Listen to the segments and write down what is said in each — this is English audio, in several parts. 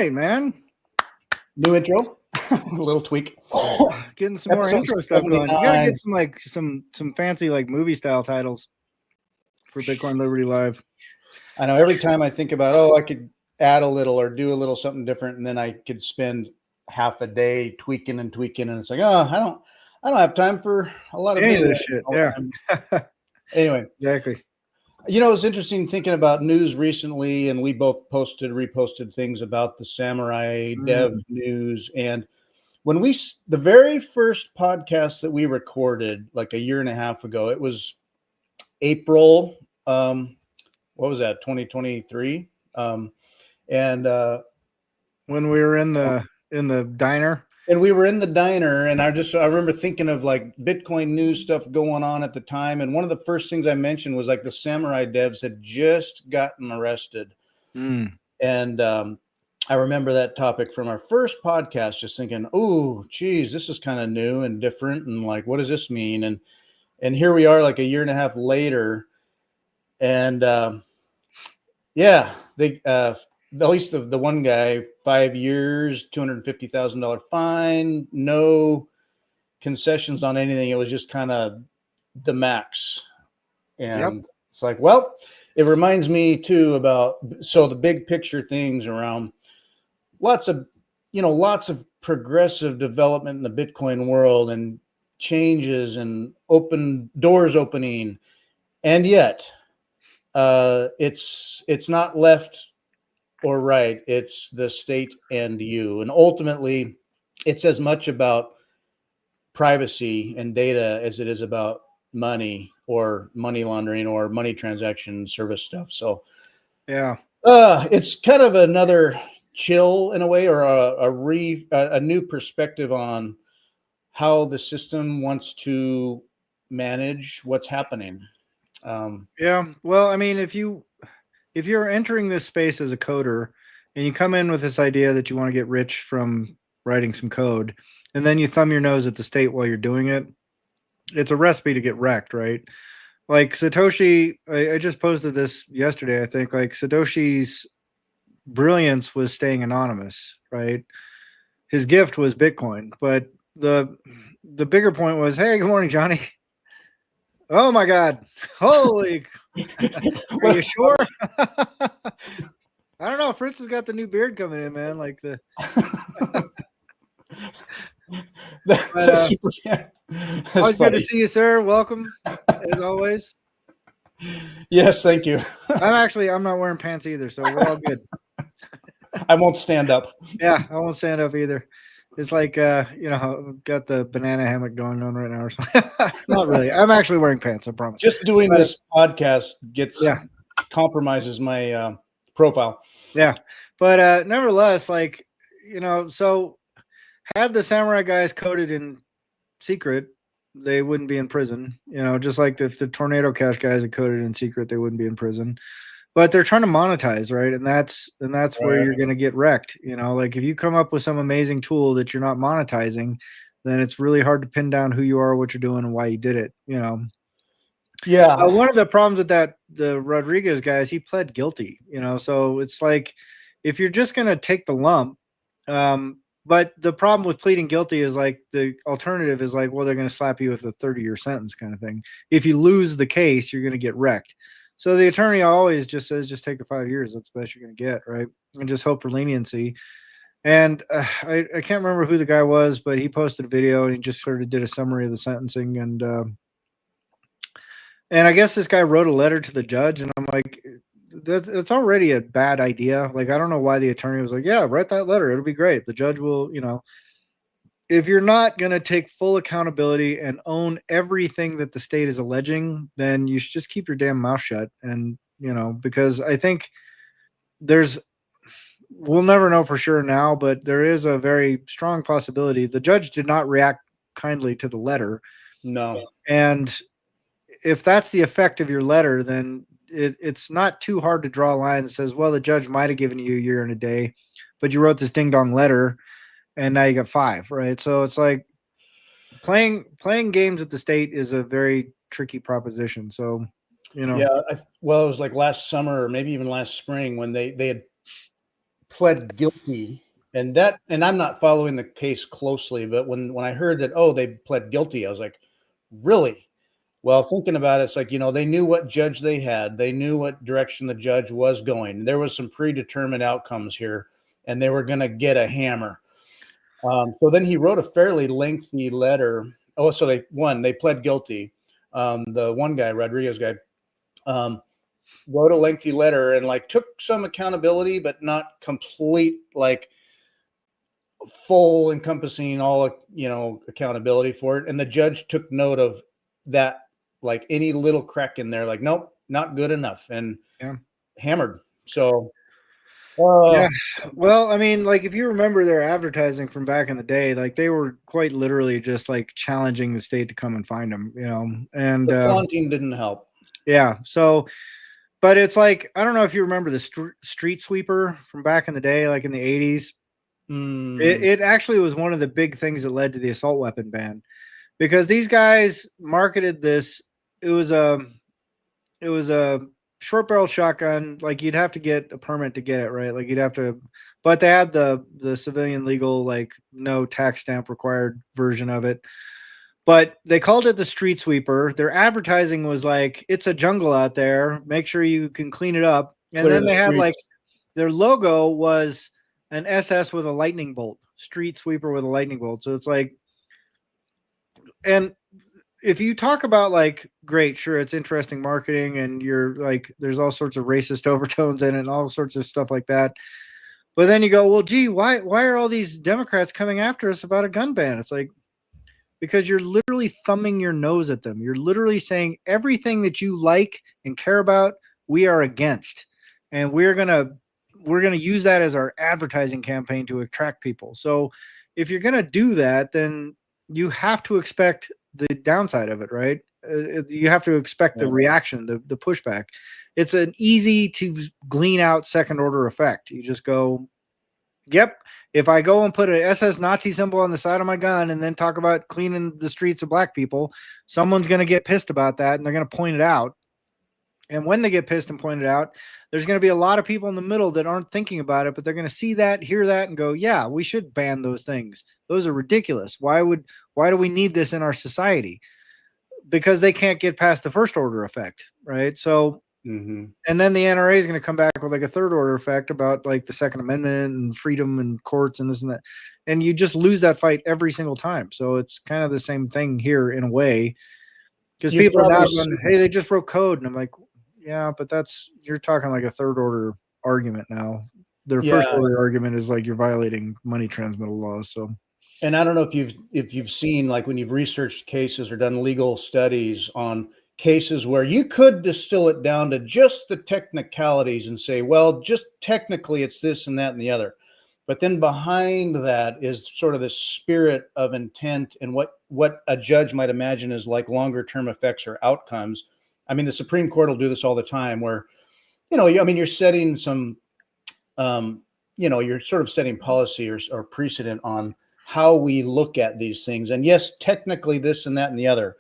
right, man. New intro, a little tweak. Getting some more intro stuff going. You gotta get some fancy like movie style titles for Bitcoin Liberty Live. I know every time I think about, I could add a little or do a little something different, and then I could spend half a day tweaking, and it's like, I don't have time for a lot of this shit. Yeah. Anyway, exactly. You know, it's interesting thinking about news recently, and we both reposted things about the Samourai dev news. And when the very first podcast that we recorded like a year and a half ago, it was April, what was that, 2023? When we were in the diner. And we were in the diner, and I remember thinking of like Bitcoin news stuff going on at the time. And one of the first things I mentioned was like the Samourai devs had just gotten arrested. And I remember that topic from our first podcast, just thinking, oh, geez, this is kind of new and different. And like, what does this mean? And here we are like a year and a half later. And they at least the one guy, 5 years, $250,000 fine, no concessions on anything. It was just kind of the max. And It's like, well, it reminds me too about, the big picture things around lots of progressive development in the Bitcoin world and changes and open doors opening. And yet it's not left or right, it's the state and you. And ultimately, it's as much about privacy and data as it is about money or money laundering or money transaction service stuff. So, it's kind of another chill in a way, or a new perspective on how the system wants to manage what's happening. Well, I mean, if you're entering this space as a coder and you come in with this idea that you want to get rich from writing some code, and then you thumb your nose at the state while you're doing it, it's a recipe to get wrecked, right? Like Satoshi, I just posted this yesterday, I think, like Satoshi's brilliance was staying anonymous, right? His gift was Bitcoin, but the bigger point was, hey, good morning, Johnny. Oh my God. Holy. Are you sure? I don't know. Fritz has got the new beard coming in, man. Like That's super fan. Always good to see you, sir. Welcome, as always. Yes, thank you. I'm not wearing pants either, so we're all good. I won't stand up. Yeah, I won't stand up either. It's like, got the banana hammock going on right now or something. Not really. I'm actually wearing pants, I promise. Just doing this podcast compromises my profile. Yeah. But nevertheless, like, so had the Samourai guys coded in secret, they wouldn't be in prison. Just like if the Tornado Cash guys had coded in secret, they wouldn't be in prison. But they're trying to monetize, right? And that's where you're going to get wrecked. Like if you come up with some amazing tool that you're not monetizing, then it's really hard to pin down who you are, what you're doing, and why you did it. Yeah. One of the problems with the Rodriguez guys, he pled guilty. So it's like if you're just going to take the lump, but the problem with pleading guilty is like the alternative is like, well, they're going to slap you with a 30-year sentence kind of thing. If you lose the case, you're going to get wrecked. So the attorney always just says, just take the 5 years. That's the best you're going to get, right? And just hope for leniency. And I can't remember who the guy was, but he posted a video and he just sort of did a summary of the sentencing. And I guess this guy wrote a letter to the judge, and I'm like, that's already a bad idea. Like, I don't know why the attorney was like, yeah, write that letter. It'll be great. The judge will, if you're not going to take full accountability and own everything that the state is alleging, then you should just keep your damn mouth shut. And, because I think we'll never know for sure now, but there is a very strong possibility. The judge did not react kindly to the letter. No. And if that's the effect of your letter, then it's not too hard to draw a line that says, well, the judge might have given you a year and a day, but you wrote this ding dong letter and now you got 5, right? So it's like playing games at the state is a very tricky proposition. So, Yeah. It was like last summer or maybe even last spring when they had pled guilty, and I'm not following the case closely, but when I heard that, they pled guilty, I was like, really? Well, thinking about it, it's like, they knew what judge they had. They knew what direction the judge was going. There was some predetermined outcomes here, and they were going to get a hammer. So then he wrote a fairly lengthy letter. Oh, so they pled guilty. The one guy, Rodriguez guy, wrote a lengthy letter and like took some accountability, but not complete, like full encompassing all, accountability for it. And the judge took note of that, like any little crack in there, like, nope, not good enough, and hammered. So, yeah. Well, I mean, like if you remember their advertising from back in the day, like they were quite literally just like challenging the state to come and find them, and the flaunting didn't help. Yeah. So, but it's like, I don't know if you remember the street sweeper from back in the day, like in the 80s. It actually was one of the big things that led to the assault weapon ban, because these guys marketed this. It was a short barrel shotgun. Like you'd have to get a permit to get it, right? Like you'd have to, but they had the civilian legal, like no tax stamp required version of it. But they called it the street sweeper. Their advertising was like, it's a jungle out there. Make sure you can clean it up. And then they had like their logo was an SS with a lightning bolt, street sweeper with a lightning bolt. So it's like, and if you talk about like, great, sure, it's interesting marketing and you're like, there's all sorts of racist overtones in it and all sorts of stuff like that. But then you go, well, gee, why are all these Democrats coming after us about a gun ban? It's like, because you're literally thumbing your nose at them. You're literally saying everything that you like and care about, we are against. And we're going to use that as our advertising campaign to attract people. So if you're going to do that, then you have to expect the downside of it, right? You have to expect the reaction, the pushback. It's an easy to glean out second order effect. You just go, yep, if I go and put an SS Nazi symbol on the side of my gun and then talk about cleaning the streets of black people, someone's going to get pissed about that and they're going to point it out. And when they get pissed and point it out, there's going to be a lot of people in the middle that aren't thinking about it, but they're going to see that, hear that, and go, yeah, we should ban those things. Those are ridiculous. Why do we need this in our society? Because they can't get past the first order effect, right? So, and then the NRA is going to come back with like a third order effect about like the Second Amendment and freedom and courts and this and that. And you just lose that fight every single time. So it's kind of the same thing here in a way. Because people are now going, hey, they just wrote code. And I'm like, yeah, but you're talking like a third order argument now. Their first order argument is like you're violating money transmittal laws. So, and I don't know if you've seen, like when you've researched cases or done legal studies on cases where you could distill it down to just the technicalities and say, well, just technically it's this and that and the other. But then behind that is sort of the spirit of intent and what a judge might imagine is like longer term effects or outcomes. I mean, the Supreme Court will do this all the time where, you're setting some, you're sort of setting policy or precedent on how we look at these things. And yes, technically this and that and the other.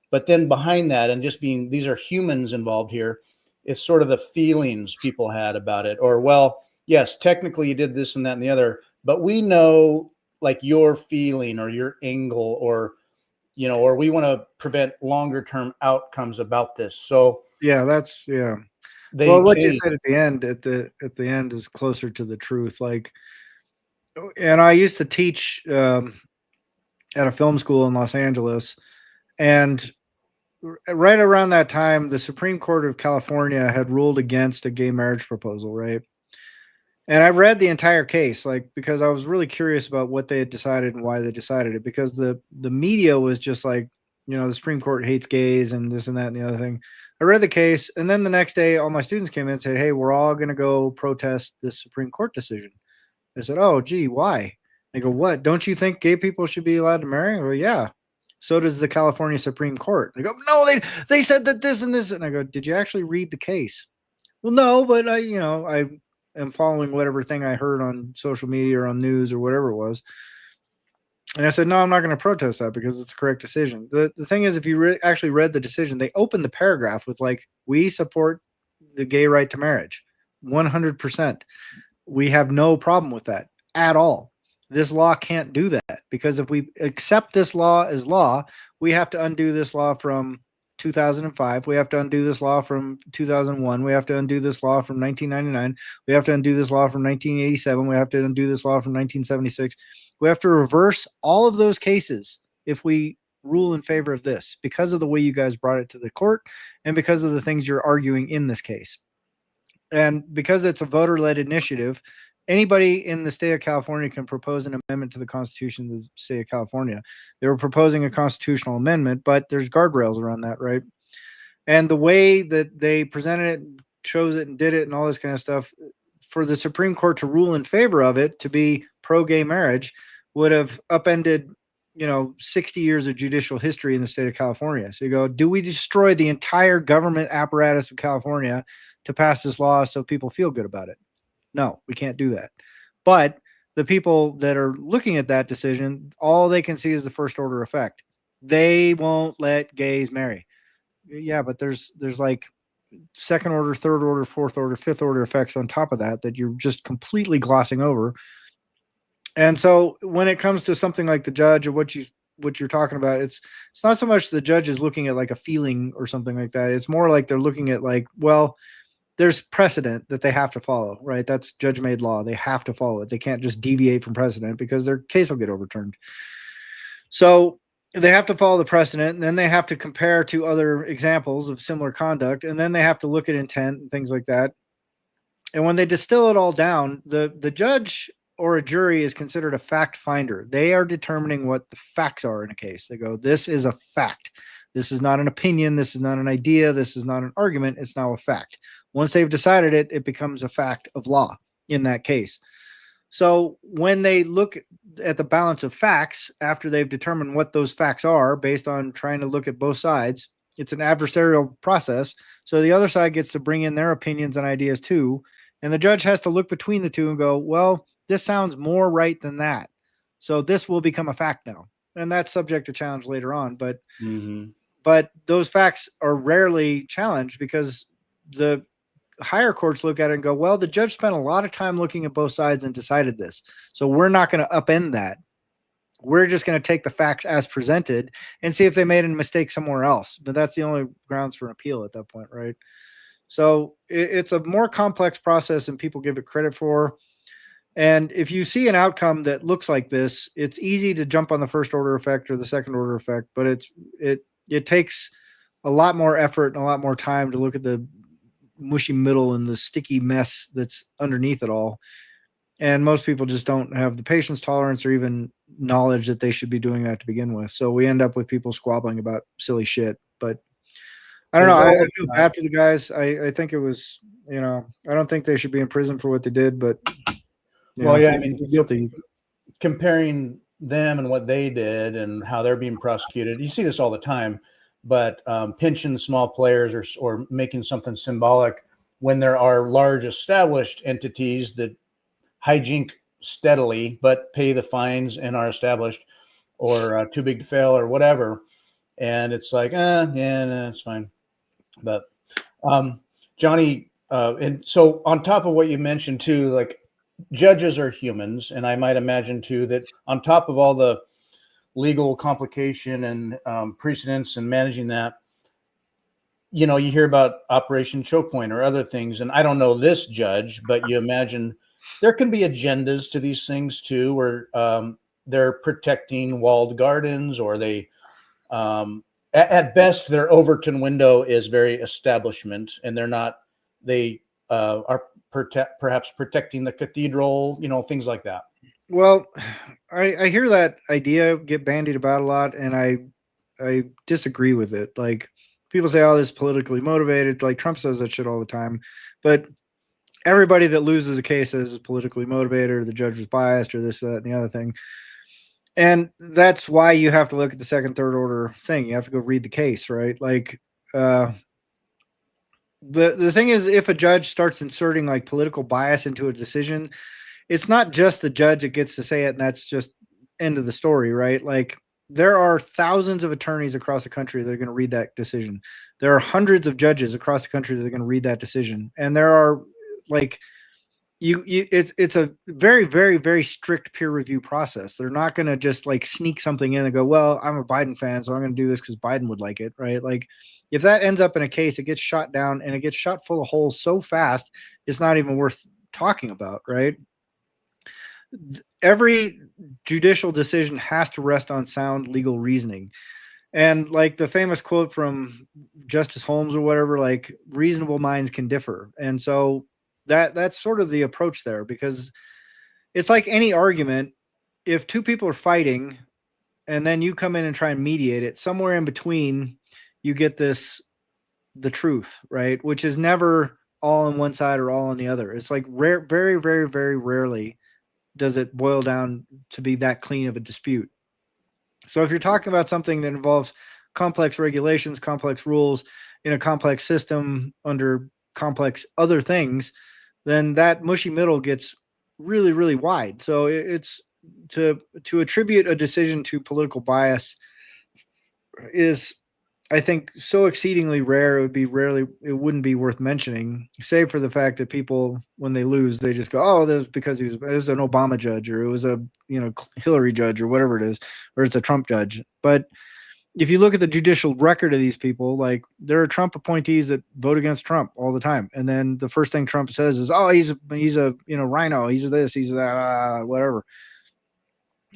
But then behind that, and just being, these are humans involved here, it's sort of the feelings people had about it. Or, well, yes, technically you did this and that and the other, but we know like your feeling or your angle or we want to prevent longer term outcomes about this. So well, what you said at the end is closer to the truth. Like, and I used to teach at a film school in Los Angeles, and right around that time, the Supreme Court of California had ruled against a gay marriage proposal, right? And I read the entire case, like, because I was really curious about what they had decided and why they decided it, because the media was just like, the Supreme Court hates gays and this and that and the other thing. I read the case, and then the next day, all my students came in and said, hey, we're all going to go protest this Supreme Court decision. I said, oh, gee, why? They go, what? Don't you think gay people should be allowed to marry? I go, yeah. So does the California Supreme Court. They go, no, they said that this and this. And I go, did you actually read the case? Well, no, but I am following whatever thing I heard on social media or on news or whatever it was. And I said, no, I'm not going to protest that because it's the correct decision. The thing is, if you actually read the decision, they opened the paragraph with like, we support the gay right to marriage, 100%. We have no problem with that at all. This law can't do that, because if we accept this law as law, we have to undo this law from 2005. We have to undo this law from 2001. We have to undo this law from 1999. We have to undo this law from 1987. We have to undo this law from 1976. We have to reverse all of those cases if we rule in favor of this, because of the way you guys brought it to the court and because of the things you're arguing in this case. And because it's a voter-led initiative, anybody in the state of California can propose an amendment to the Constitution of the state of California. They were proposing a constitutional amendment, but there's guardrails around that, right? And the way that they presented it, chose it, and did it, and all this kind of stuff, for the Supreme Court to rule in favor of it, to be pro-gay marriage, would have upended 60 years of judicial history in the state of California. So you go, do we destroy the entire government apparatus of California to pass this law so people feel good about it? No, we can't do that. But the people that are looking at that decision, all they can see is the first order effect. They won't let gays marry. Yeah, but there's like second order, third order, fourth order, fifth order effects on top of that you're just completely glossing over. And so when it comes to something like the judge or what you're talking about, it's not so much the judge is looking at like a feeling or something like that. It's more like they're looking at like, well, there's precedent that they have to follow, right? That's judge-made law. They have to follow it. They can't just deviate from precedent because their case will get overturned. So they have to follow the precedent, and then they have to compare to other examples of similar conduct, and then they have to look at intent and things like that. And when they distill it all down, the judge or a jury is considered a fact finder. They are determining what the facts are in a case. They go, this is a fact. This is not an opinion. This is not an idea. This is not an argument. It's now a fact. Once they've decided it, it becomes a fact of law in that case. So when they look at the balance of facts after they've determined what those facts are based on trying to look at both sides, it's an adversarial process. So the other side gets to bring in their opinions and ideas too. And the judge has to look between the two and go, well, this sounds more right than that. So this will become a fact now. And that's subject to challenge later on. But but those facts are rarely challenged because the higher courts look at it and go, well, the judge spent a lot of time looking at both sides and decided this. So we're not going to upend that. We're just going to take the facts as presented and see if they made a mistake somewhere else. But that's the only grounds for an appeal at that point, right? So it's a more complex process than people give it credit for. And if you see an outcome that looks like this, it's easy to jump on the first order effect or the second order effect, but it takes a lot more effort and a lot more time to look at the mushy middle and the sticky mess that's underneath it all. And most people just don't have the patience, tolerance, or even knowledge that they should be doing that to begin with. So we end up with people squabbling about silly shit. But I don't know. I feel bad for the guys. I think it was, I don't think they should be in prison for what they did, but well, yeah, I mean, guilty. Comparing them and what they did and how they're being prosecuted, you see this all the time. But pinching small players or making something symbolic when there are large established entities that hijink steadily but pay the fines and are established or too big to fail or whatever. And it's like, yeah, no, it's fine. But Johnny, and so on top of what you mentioned too, like judges are humans. And I might imagine too that on top of all the legal complication and precedents and managing that, you hear about Operation Choke Point or other things. And I don't know this judge, but you imagine there can be agendas to these things too, where they're protecting walled gardens, or they, at best, their Overton window is very establishment, and they're not. They are perhaps protecting the cathedral, things like that. Well, I hear that idea get bandied about a lot, and I disagree with it. Like, people say, oh, this is politically motivated. Like, Trump says that shit all the time. But everybody that loses a case says it's politically motivated, or the judge was biased, or this, that, and the other thing. And that's why you have to look at the second, third order thing. You have to go read the case, right? Like, the thing is, if a judge starts inserting like political bias into a decision, it's not just the judge that gets to say it, and that's just end of the story, right? Like, there are thousands of attorneys across the country that are going to read that decision. There are hundreds of judges across the country that are going to read that decision. And there are like it's a very, very, very strict peer review process. They're not going to just like sneak something in and go, well, I'm a Biden fan, so I'm going to do this because Biden would like it, right? Like, if that ends up in a case, it gets shot down and it gets shot full of holes so fast, it's not even worth talking about, right? Every judicial decision has to rest on sound legal reasoning. And like the famous quote from Justice Holmes or whatever, like reasonable minds can differ. And so that's sort of the approach there, because it's like any argument. If two people are fighting and then you come in and try and mediate it, somewhere in between, you get the truth, right? Which is never all on one side or all on the other. It's like rare, very, very, very rarely does it boil down to be that clean of a dispute. So if you're talking about something that involves complex regulations, complex rules in a complex system under complex other things, then that mushy middle gets really, really wide. So it's to attribute a decision to political bias is, I think, so exceedingly rare. It wouldn't be worth mentioning, save for the fact that people, when they lose, they just go, oh, there's because it was an Obama judge, or it was a Hillary judge, or whatever it is, or it's a Trump judge. But if you look at the judicial record of these people, like there are Trump appointees that vote against Trump all the time, and then the first thing Trump says is, "Oh, he's a rhino, he's a this, he's a that, whatever."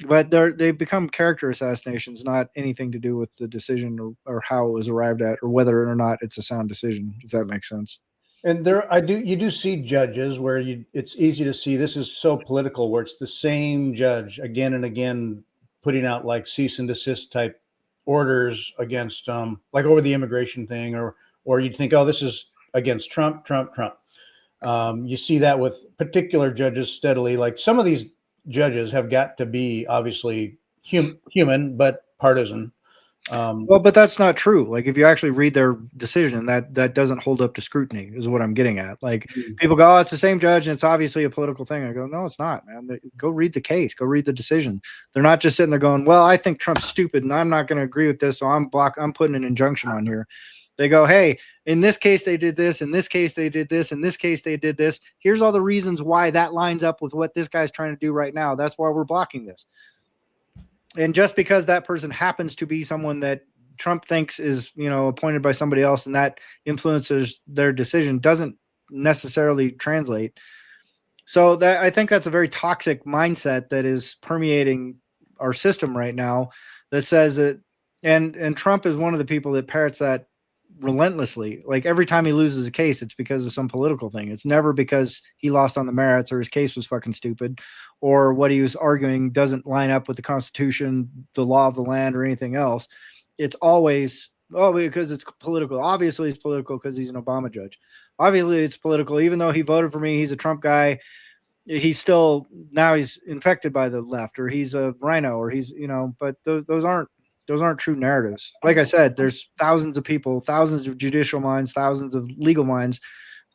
But they become character assassinations, not anything to do with the decision or how it was arrived at, or whether or not it's a sound decision. If that makes sense. And you do see judges where it's easy to see this is so political, where it's the same judge again and again putting out like cease and desist type orders against like over the immigration thing, or you'd think, oh, this is against Trump. You see that with particular judges steadily. Like some of these judges have got to be obviously human but partisan. Well, but that's not true. Like if you actually read their decision, that doesn't hold up to scrutiny, is what I'm getting at. Like people go, oh, it's the same judge and it's obviously a political thing. I go, no, it's not, man. Go read the case, go read the decision. They're not just sitting there going, well, I think Trump's stupid and I'm not going to agree with this, so I'm putting an injunction on here. They go, hey, in this case they did this, in this case they did this, in this case they did this. Here's all the reasons why that lines up with what this guy's trying to do right now. That's why we're blocking this. And just because that person happens to be someone that Trump thinks is, appointed by somebody else and that influences their decision doesn't necessarily translate. So that I think that's a very toxic mindset that is permeating our system right now, that says that, and Trump is one of the people that parrots that relentlessly. Like every time he loses a case, it's because of some political thing. It's never because he lost on the merits or his case was fucking stupid or what he was arguing doesn't line up with the Constitution, the law of the land, or anything else. It's always, oh, because it's political. Obviously it's political because he's an Obama judge. Obviously it's political. Even though he voted for me, he's a Trump guy. He's still, now he's infected by the left, or he's a rhino, or he's, but those aren't true narratives. Like I said, there's thousands of people, thousands of judicial minds, thousands of legal minds,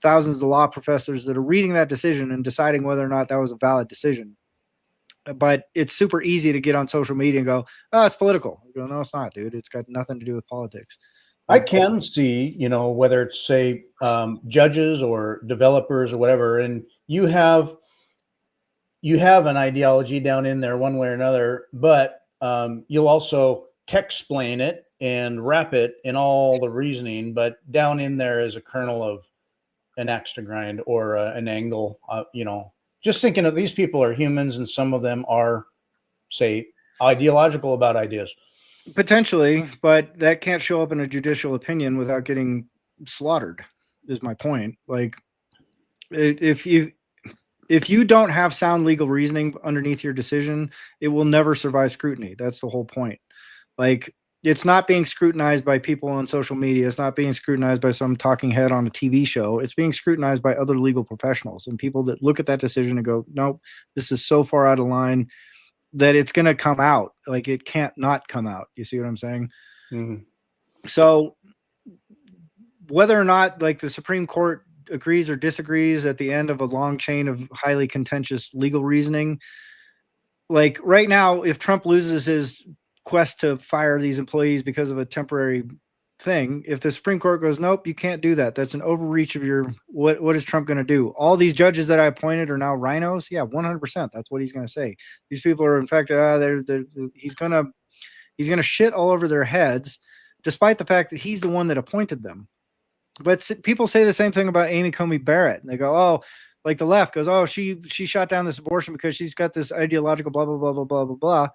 thousands of law professors that are reading that decision and deciding whether or not that was a valid decision. But it's super easy to get on social media and go, oh, it's political. I go, no, it's not, dude. It's got nothing to do with politics. I can see, whether it's say judges or developers or whatever, and you have an ideology down in there one way or another, but you'll also text-explain it and wrap it in all the reasoning, but down in there is a kernel of an axe to grind or an angle, just thinking of these people are humans and some of them are, say, ideological about ideas. Potentially, but that can't show up in a judicial opinion without getting slaughtered, is my point. Like if you don't have sound legal reasoning underneath your decision, it will never survive scrutiny. That's the whole point. Like it's not being scrutinized by people on social media. It's not being scrutinized by some talking head on a TV show. It's being scrutinized by other legal professionals and people that look at that decision and go, nope, this is so far out of line that it's going to come out. Like it can't not come out. You see what I'm saying? Mm-hmm. So whether or not like the Supreme Court agrees or disagrees at the end of a long chain of highly contentious legal reasoning, like right now, if Trump loses his quest to fire these employees because of a temporary thing. If the Supreme Court goes, nope, you can't do that. That's an overreach of your, what is Trump going to do? All these judges that I appointed are now rhinos. Yeah, 100%. That's what he's going to say. These people are infected. He's going to shit all over their heads, despite the fact that he's the one that appointed them. But people say the same thing about Amy Coney Barrett. And they go, oh, like the left goes, oh, she shot down this abortion because she's got this ideological blah, blah, blah, blah, blah, blah, blah.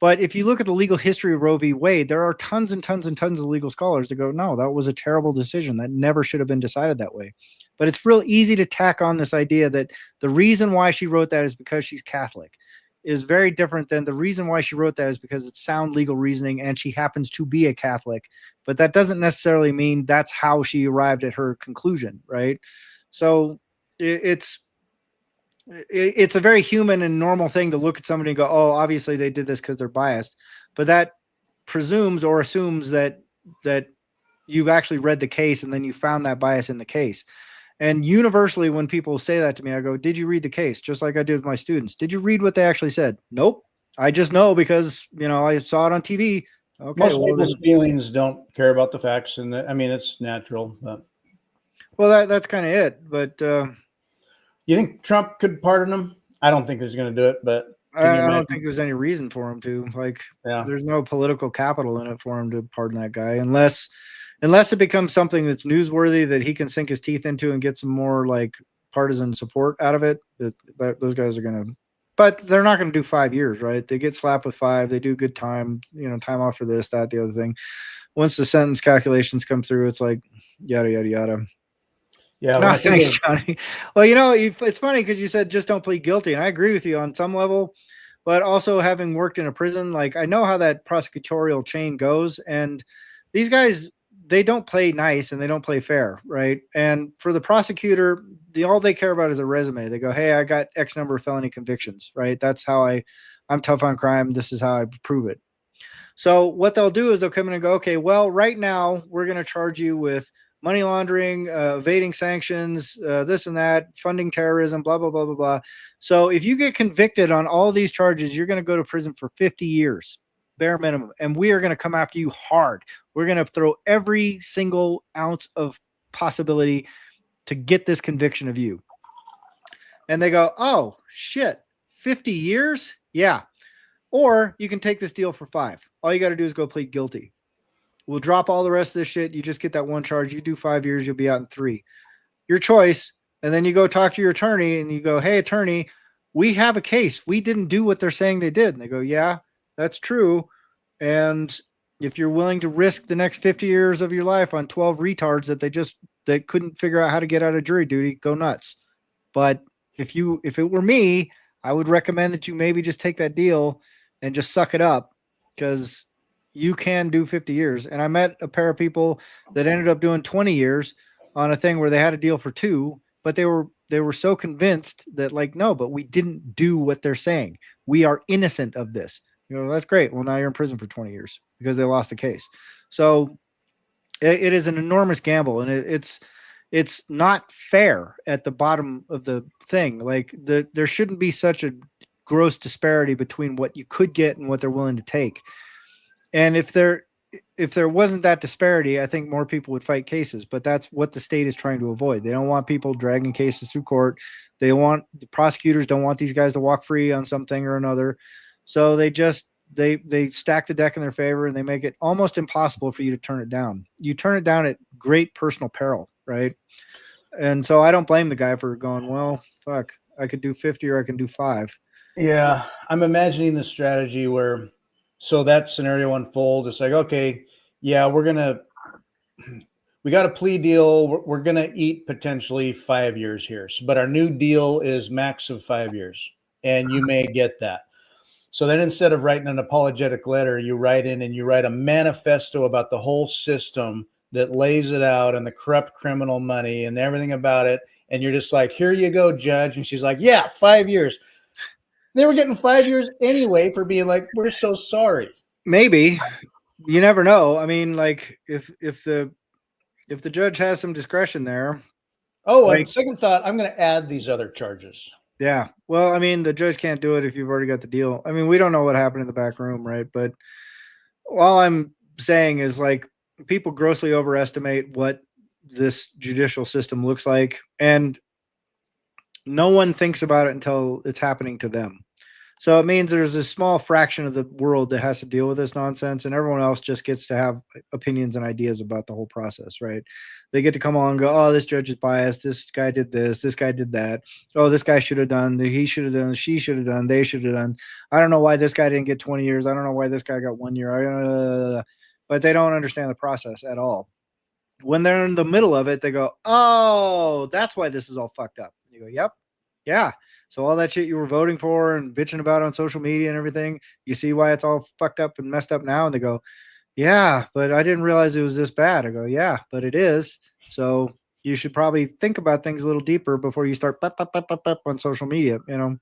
But if you look at the legal history of Roe v. Wade, there are tons and tons and tons of legal scholars that go, no, that was a terrible decision. That never should have been decided that way. But it's real easy to tack on this idea that the reason why she wrote that is because she's Catholic, is very different than the reason why she wrote that is because it's sound legal reasoning and she happens to be a Catholic. But that doesn't necessarily mean that's how she arrived at her conclusion, right? So it's a very human and normal thing to look at somebody and go, oh, obviously they did this because they're biased. But that presumes or assumes that you've actually read the case and then you found that bias in the case. And universally, when people say that to me, I go, did you read the case? Just like I did with my students. Did you read what they actually said? Nope. I just know because, I saw it on TV. Okay. Most people's feelings don't care about the facts. And it's natural. But... Well, that's kind of it. But you think Trump could pardon him? I don't think he's going to do it, but I don't think there's any reason for him to. There's no political capital in it for him to pardon that guy, unless it becomes something that's newsworthy that he can sink his teeth into and get some more partisan support out of it. Those guys are going to, but they're not going to do 5 years, right? They get slapped with 5. They do good time, time off for this, that, the other thing. Once the sentence calculations come through, it's like yada yada yada. Yeah. No, thanks, Johnny. Well, it's funny because you said just don't plead guilty, and I agree with you on some level. But also having worked in a prison, I know how that prosecutorial chain goes, and these guys, they don't play nice and they don't play fair, right? And for the prosecutor, all they care about is a resume. They go, hey, I got X number of felony convictions, right? That's how I'm tough on crime. This is how I prove it. So what they'll do is they'll come in and go, okay, well, right now we're going to charge you with money laundering, evading sanctions, this and that, funding terrorism, blah, blah, blah, blah, blah. So if you get convicted on all these charges, you're going to go to prison for 50 years, bare minimum. And we are going to come after you hard. We're going to throw every single ounce of possibility to get this conviction of you. And they go, oh, shit, 50 years? Yeah. Or you can take this deal for 5. All you got to do is go plead guilty. We'll drop all the rest of this shit. You just get that one charge. You do 5 years, you'll be out in 3. Your choice. And then you go talk to your attorney and you go, hey, attorney, we have a case. We didn't do what they're saying they did. And they go, yeah, that's true. And if you're willing to risk the next 50 years of your life on 12 retards that couldn't figure out how to get out of jury duty, go nuts. But if it were me, I would recommend that you maybe just take that deal and just suck it up, because you can do 50 years. And I met a pair of people that ended up doing 20 years on a thing where they had a deal for 2, but they were so convinced that no, but we didn't do what they're saying. We are innocent of this. That's great. Well, now you're in prison for 20 years because they lost the case. So it is an enormous gamble, and it's not fair at the bottom of the thing. There shouldn't be such a gross disparity between what you could get and what they're willing to take. And if there wasn't that disparity, I think more people would fight cases, but that's what the state is trying to avoid. They don't want people dragging cases through court. The prosecutors don't want these guys to walk free on something or another. So they stack the deck in their favor, and they make it almost impossible for you to turn it down. You turn it down at great personal peril, right? And so I don't blame the guy for going, well, fuck, I could do 50 or I can do 5. Yeah. I'm imagining the strategy where, so that scenario unfolds. It's like, okay, yeah, we got a plea deal. We're going to eat potentially 5 years here. But our new deal is max of 5 years, and you may get that. So then instead of writing an apologetic letter, you write in and you write a manifesto about the whole system that lays it out and the corrupt criminal money and everything about it. And you're just like, here you go, judge. And she's like, yeah, 5 years. They were getting 5 years anyway for being like, we're so sorry. Maybe. You never know. I mean, if the judge has some discretion there. Oh, and second thought, I'm going to add these other charges. Yeah. Well, I mean, the judge can't do it if you've already got the deal. I mean, we don't know what happened in the back room, right? But all I'm saying is people grossly overestimate what this judicial system looks like, and no one thinks about it until it's happening to them. So it means there's a small fraction of the world that has to deal with this nonsense, and everyone else just gets to have opinions and ideas about the whole process, right? They get to come on and go, oh, this judge is biased. This guy did this. This guy did that. Oh, this guy should have done. He should have done. She should have done. They should have done. I don't know why this guy didn't get 20 years. I don't know why this guy got 1 year. But they don't understand the process at all. When they're in the middle of it, they go, oh, that's why this is all fucked up. And you go, yep. Yeah. So all that shit you were voting for and bitching about on social media and everything, you see why it's all fucked up and messed up now? And they go, yeah, but I didn't realize it was this bad. I go, yeah, but it is. So you should probably think about things a little deeper before you start on social media, you know.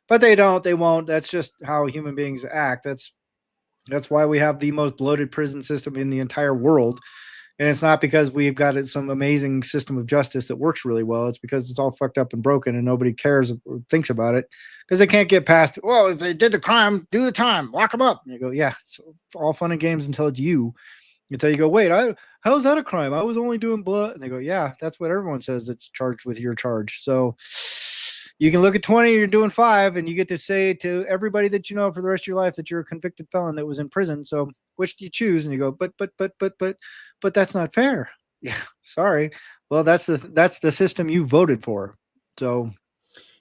But they don't, they won't. That's just how human beings act. That's why we have the most bloated prison system in the entire world. And it's not because we've got some amazing system of justice that works really well. It's because it's all fucked up and broken and nobody cares or thinks about it because they can't get past, well, if they did the crime, do the time, lock them up. And you go, yeah, it's all fun and games until it's you. Until you go, wait, how's that a crime? I was only doing blood. And they go, yeah, that's what everyone says that's charged with your charge. So you can look at 20, you're doing 5, and you get to say to everybody that you know for the rest of your life that you're a convicted felon that was in prison. So which do you choose? And you go, but that's not fair. Yeah, sorry. Well, that's the system you voted for. So,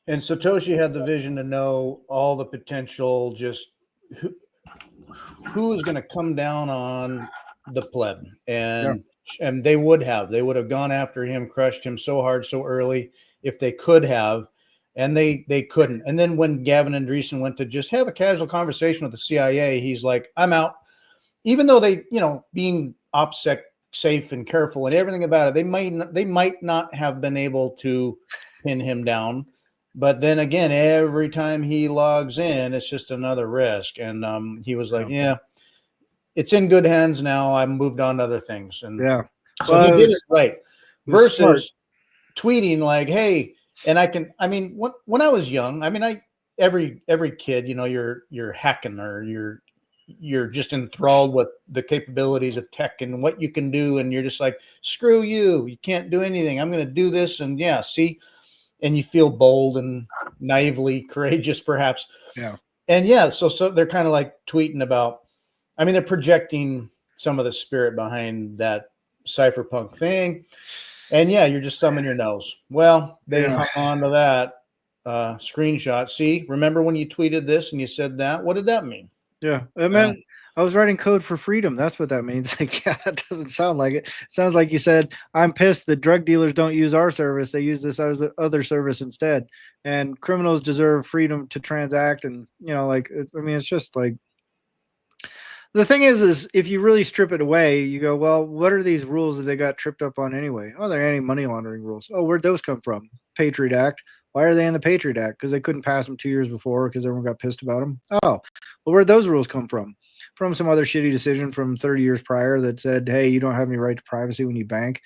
and Satoshi had the vision to know all the potential, just who is going to come down on the pleb, and they would have gone after him, crushed him so hard so early if they could have, and they couldn't. And then when Gavin Andresen went to just have a casual conversation with the CIA, he's like, I'm out. Even though they, being OPSEC safe and careful and everything about it, they might not have been able to pin him down. But then again, every time he logs in, it's just another risk. And he was like, yeah, it's in good hands now. I moved on to other things. And so he did it right. Versus tweeting like, hey, and when I was young, every kid, you're hacking or you're just enthralled with the capabilities of tech and what you can do. And you're just like, screw you. You can't do anything. I'm going to do this. And yeah, see, and you feel bold and naively courageous, perhaps. Yeah. And yeah, so they're kind of like tweeting about, they're projecting some of the spirit behind that cypherpunk thing. And yeah, you're just thumbing your nose. Well, they hung on to that screenshot. See, remember when you tweeted this and you said that? What did that mean? Yeah, it meant I was writing code for freedom. That's what that means. Like, yeah, that doesn't sound like it. Sounds like you said, I'm pissed that drug dealers don't use our service. They use this other service instead. And criminals deserve freedom to transact. And, it's just like, the thing is if you really strip it away, you go, well, what are these rules that they got tripped up on anyway? Oh, they're anti-money laundering rules. Oh, where'd those come from? Patriot Act. Why are they in the Patriot Act? Because they couldn't pass them 2 years before because everyone got pissed about them. Oh, well, where'd those rules come from? From some other shitty decision from 30 years prior that said, hey, you don't have any right to privacy when you bank.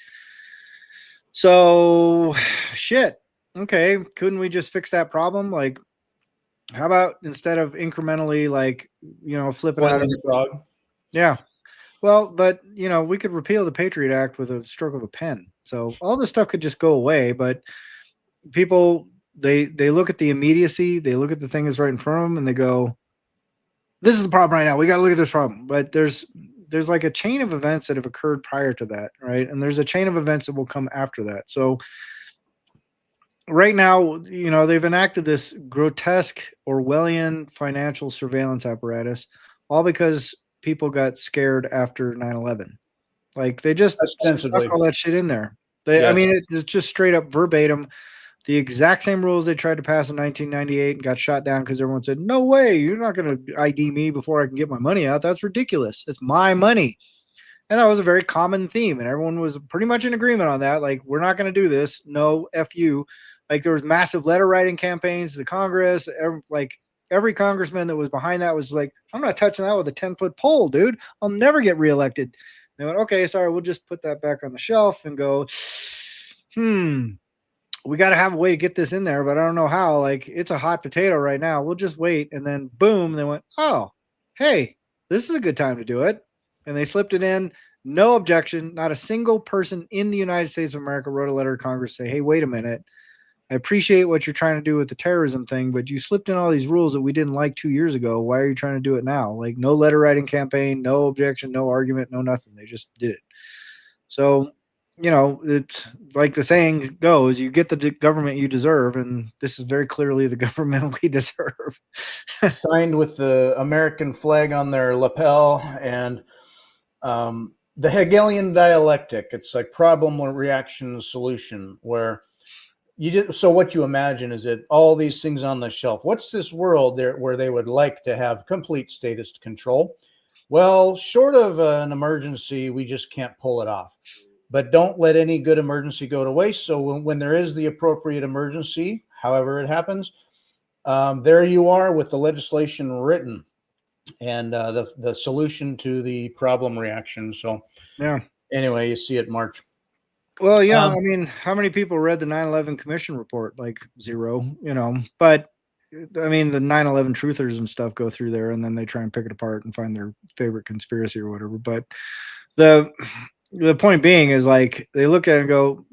So, shit. Okay, couldn't we just fix that problem? Like, how about instead of incrementally, flipping out of the frog? Yeah. Well, but, we could repeal the Patriot Act with a stroke of a pen. So all this stuff could just go away, but people, they look at the immediacy, they look at the thing that's right in front of them, and they go, this is the problem right now. We got to look at this problem. But there's like a chain of events that have occurred prior to that, right? And there's a chain of events that will come after that. So right now, they've enacted this grotesque Orwellian financial surveillance apparatus, all because people got scared after 9/11. Like, they just stuck all that shit in there. It's just straight up verbatim. The exact same rules they tried to pass in 1998 and got shot down because everyone said, no way, you're not going to ID me before I can get my money out. That's ridiculous. It's my money. And that was a very common theme. And everyone was pretty much in agreement on that. Like, we're not going to do this. No, F you. Like, there was massive letter writing campaigns to the Congress. Every congressman that was behind that was like, I'm not touching that with a 10-foot pole, dude. I'll never get reelected. They went, okay, sorry, we'll just put that back on the shelf and go, we got to have a way to get this in there, but I don't know how. Like, it's a hot potato right now. We'll just wait. And then boom, they went, oh, hey, this is a good time to do it. And they slipped it in. No objection. Not a single person in the United States of America wrote a letter to Congress say, hey, wait a minute. I appreciate what you're trying to do with the terrorism thing, but you slipped in all these rules that we didn't like 2 years ago. Why are you trying to do it now? Like, no letter writing campaign, no objection, no argument, no nothing. They just did it. So, it's like the saying goes, you get the government you deserve, and this is very clearly the government we deserve. Signed with the American flag on their lapel, and the Hegelian dialectic. It's like problem, reaction, solution, where so what you imagine is that all these things on the shelf. What's this world there where they would like to have complete statist control? Well, short of an emergency, we just can't pull it off. But don't let any good emergency go to waste. So when there is the appropriate emergency, however it happens, there you are with the legislation written and the solution to the problem reaction. So Yeah. anyway, you see it March. Well, yeah. I mean, how many people read the 9/11 Commission report? Like zero. But I mean, the 9/11 truthers and stuff go through there, and then they try and pick it apart and find their favorite conspiracy or whatever. But the point being is, like, they look at it and go,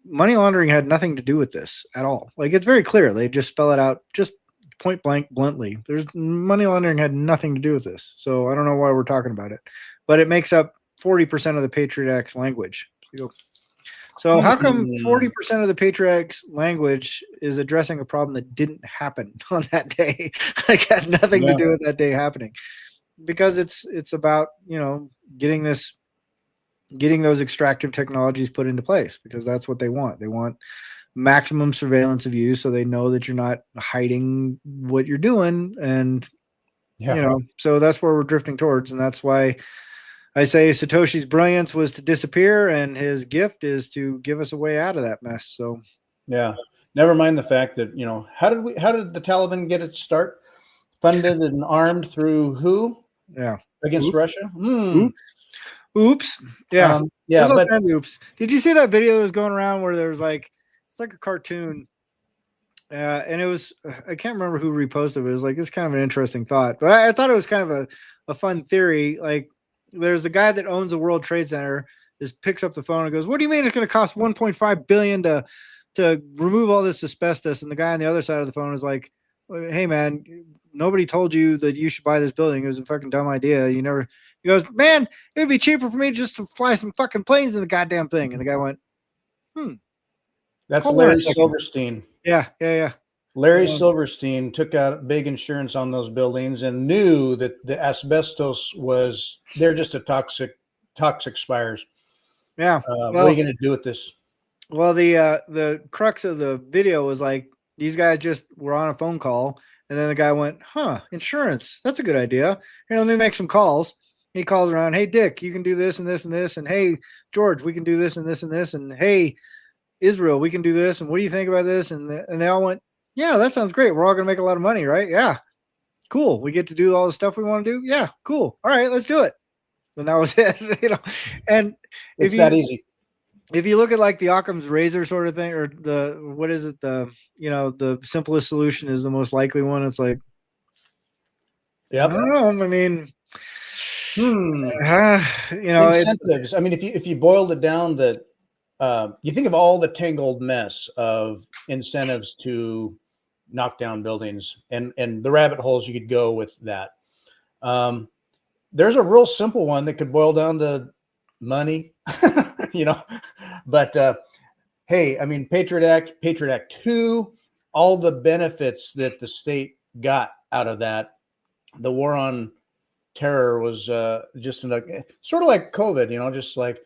money laundering had nothing to do with this at all. Like, it's very clear. They just spell it out, just point blank, bluntly. There's money laundering had nothing to do with this. So I don't know why we're talking about it, but it makes up 40% of the Patriot Act's language. So how come 40% of the Patriot Act's language is addressing a problem that didn't happen on that day? Like, had nothing to do with that day happening. Because it's about, getting those extractive technologies put into place, because that's what they want. They want maximum surveillance of you, so they know that you're not hiding what you're doing. And, so that's where we're drifting towards. And that's why I say Satoshi's brilliance was to disappear, and his gift is to give us a way out of that mess. So, yeah, never mind the fact that, how did the Taliban get its start? Funded and armed through who? Yeah. Against Russia? Oops. Yeah. Yeah. But oops. Did you see that video that was going around where there was it's like a cartoon? And it was, I can't remember who reposted it. It was like, it's kind of an interesting thought, but I thought it was kind of a fun theory. Like, there's the guy that owns the World Trade Center, picks up the phone and goes, what do you mean it's going to cost 1.5 billion to remove all this asbestos? And the guy on the other side of the phone is like, hey man, nobody told you that you should buy this building. It was a fucking dumb idea. He goes, man, it'd be cheaper for me just to fly some fucking planes in the goddamn thing. And the guy went, that's Larry Silverstein. Yeah. Larry Silverstein took out big insurance on those buildings and knew that the asbestos they're just a toxic spires. Yeah. What are you going to do with this? Well, the crux of the video was like, these guys just were on a phone call, and then the guy went, insurance, that's a good idea. Here, let me make some calls. He calls around, hey, Dick, you can do this and this and this. And hey, George, we can do this and this and this. And hey, Israel, we can do this. And what do you think about this? And they all went, yeah, that sounds great. We're all going to make a lot of money, right? Yeah. Cool. We get to do all the stuff we want to do. Yeah, cool. All right, let's do it. And that was it. And it's that easy. If you look at like the Occam's razor sort of thing, or the simplest solution is the most likely one. It's like, yep. I don't know. I mean, incentives. I mean, if you boiled it down to, you think of all the tangled mess of incentives to knock down buildings and the rabbit holes you could go with that. There's a real simple one that could boil down to money, but hey, I mean, Patriot Act 2, all the benefits that the state got out of that. The war on terror was just sort of like COVID, just like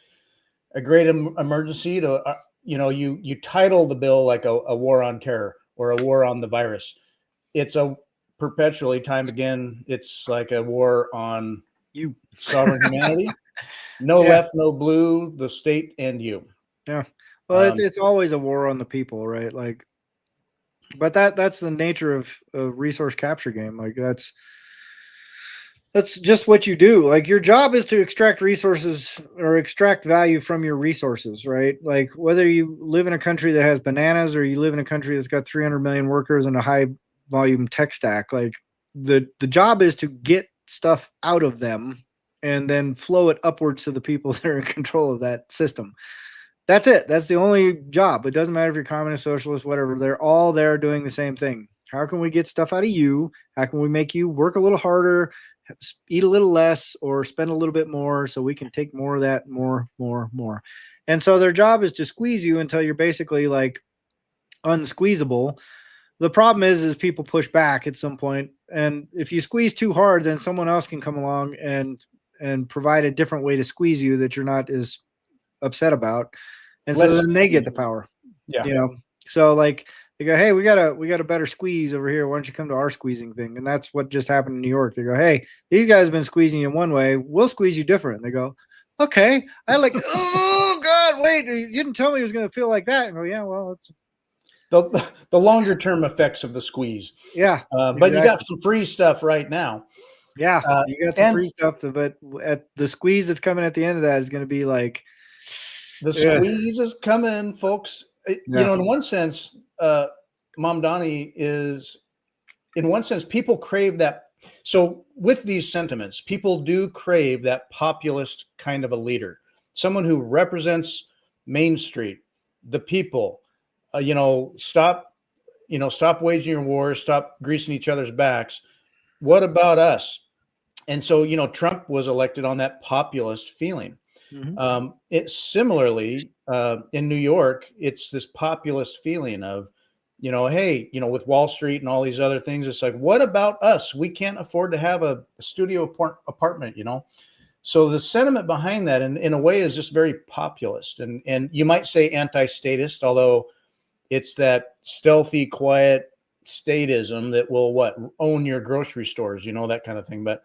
a great emergency to, you title the bill like a war on terror or a war on the virus. It's a perpetually time again. It's like a war on sovereign humanity. No left, no blue, the state and you. Yeah. Well, it's always a war on the people, right? Like, but that's the nature of a resource capture game. Like, that's just what you do. Like, your job is to extract resources or extract value from your resources, right? Like, whether you live in a country that has bananas or you live in a country that's got 300 million workers and a high volume tech stack, like the job is to get stuff out of them and then flow it upwards to the people that are in control of that system. That's it. That's the only job. It doesn't matter if you're communist, socialist, whatever. They're all there doing the same thing. How can we get stuff out of you? How can we make you work a little harder, eat a little less, or spend a little bit more so we can take more of that, more. And so their job is to squeeze you until you're basically like unsqueezable. The problem is people push back at some point, and if you squeeze too hard, then someone else can come along and provide a different way to squeeze you that you're not as upset about, and so then they get the power. Yeah. You know, so like they go, hey, we got a better squeeze over here. Why don't you come to our squeezing thing? And that's what just happened in New York. They go, hey, these guys have been squeezing you one way. We'll squeeze you different. And they go, okay. I like, oh God, wait, you didn't tell me it was going to feel like that. And go, yeah, well, it's the longer term effects of the squeeze. Yeah, but you got some free stuff right now. Yeah, you got some free stuff, but at the squeeze that's coming at the end of that is going to be like the squeeze is coming, folks. You know, in one sense, Mom Donnie is, in one sense, people crave that. So with these sentiments, people do crave that populist kind of a leader, someone who represents Main Street, the people. You know, stop waging your wars, stop greasing each other's backs. What about us? And so, you know, Trump was elected on that populist feeling. Mm-hmm. It's similarly in New York, it's this populist feeling of, you know, hey, you know, with Wall Street and all these other things, it's like, what about us? We can't afford to have a studio apartment, you know? So the sentiment behind that, in a way, is just very populist. And you might say anti-statist, although it's that stealthy, quiet statism that will own your grocery stores, you know, that kind of thing. But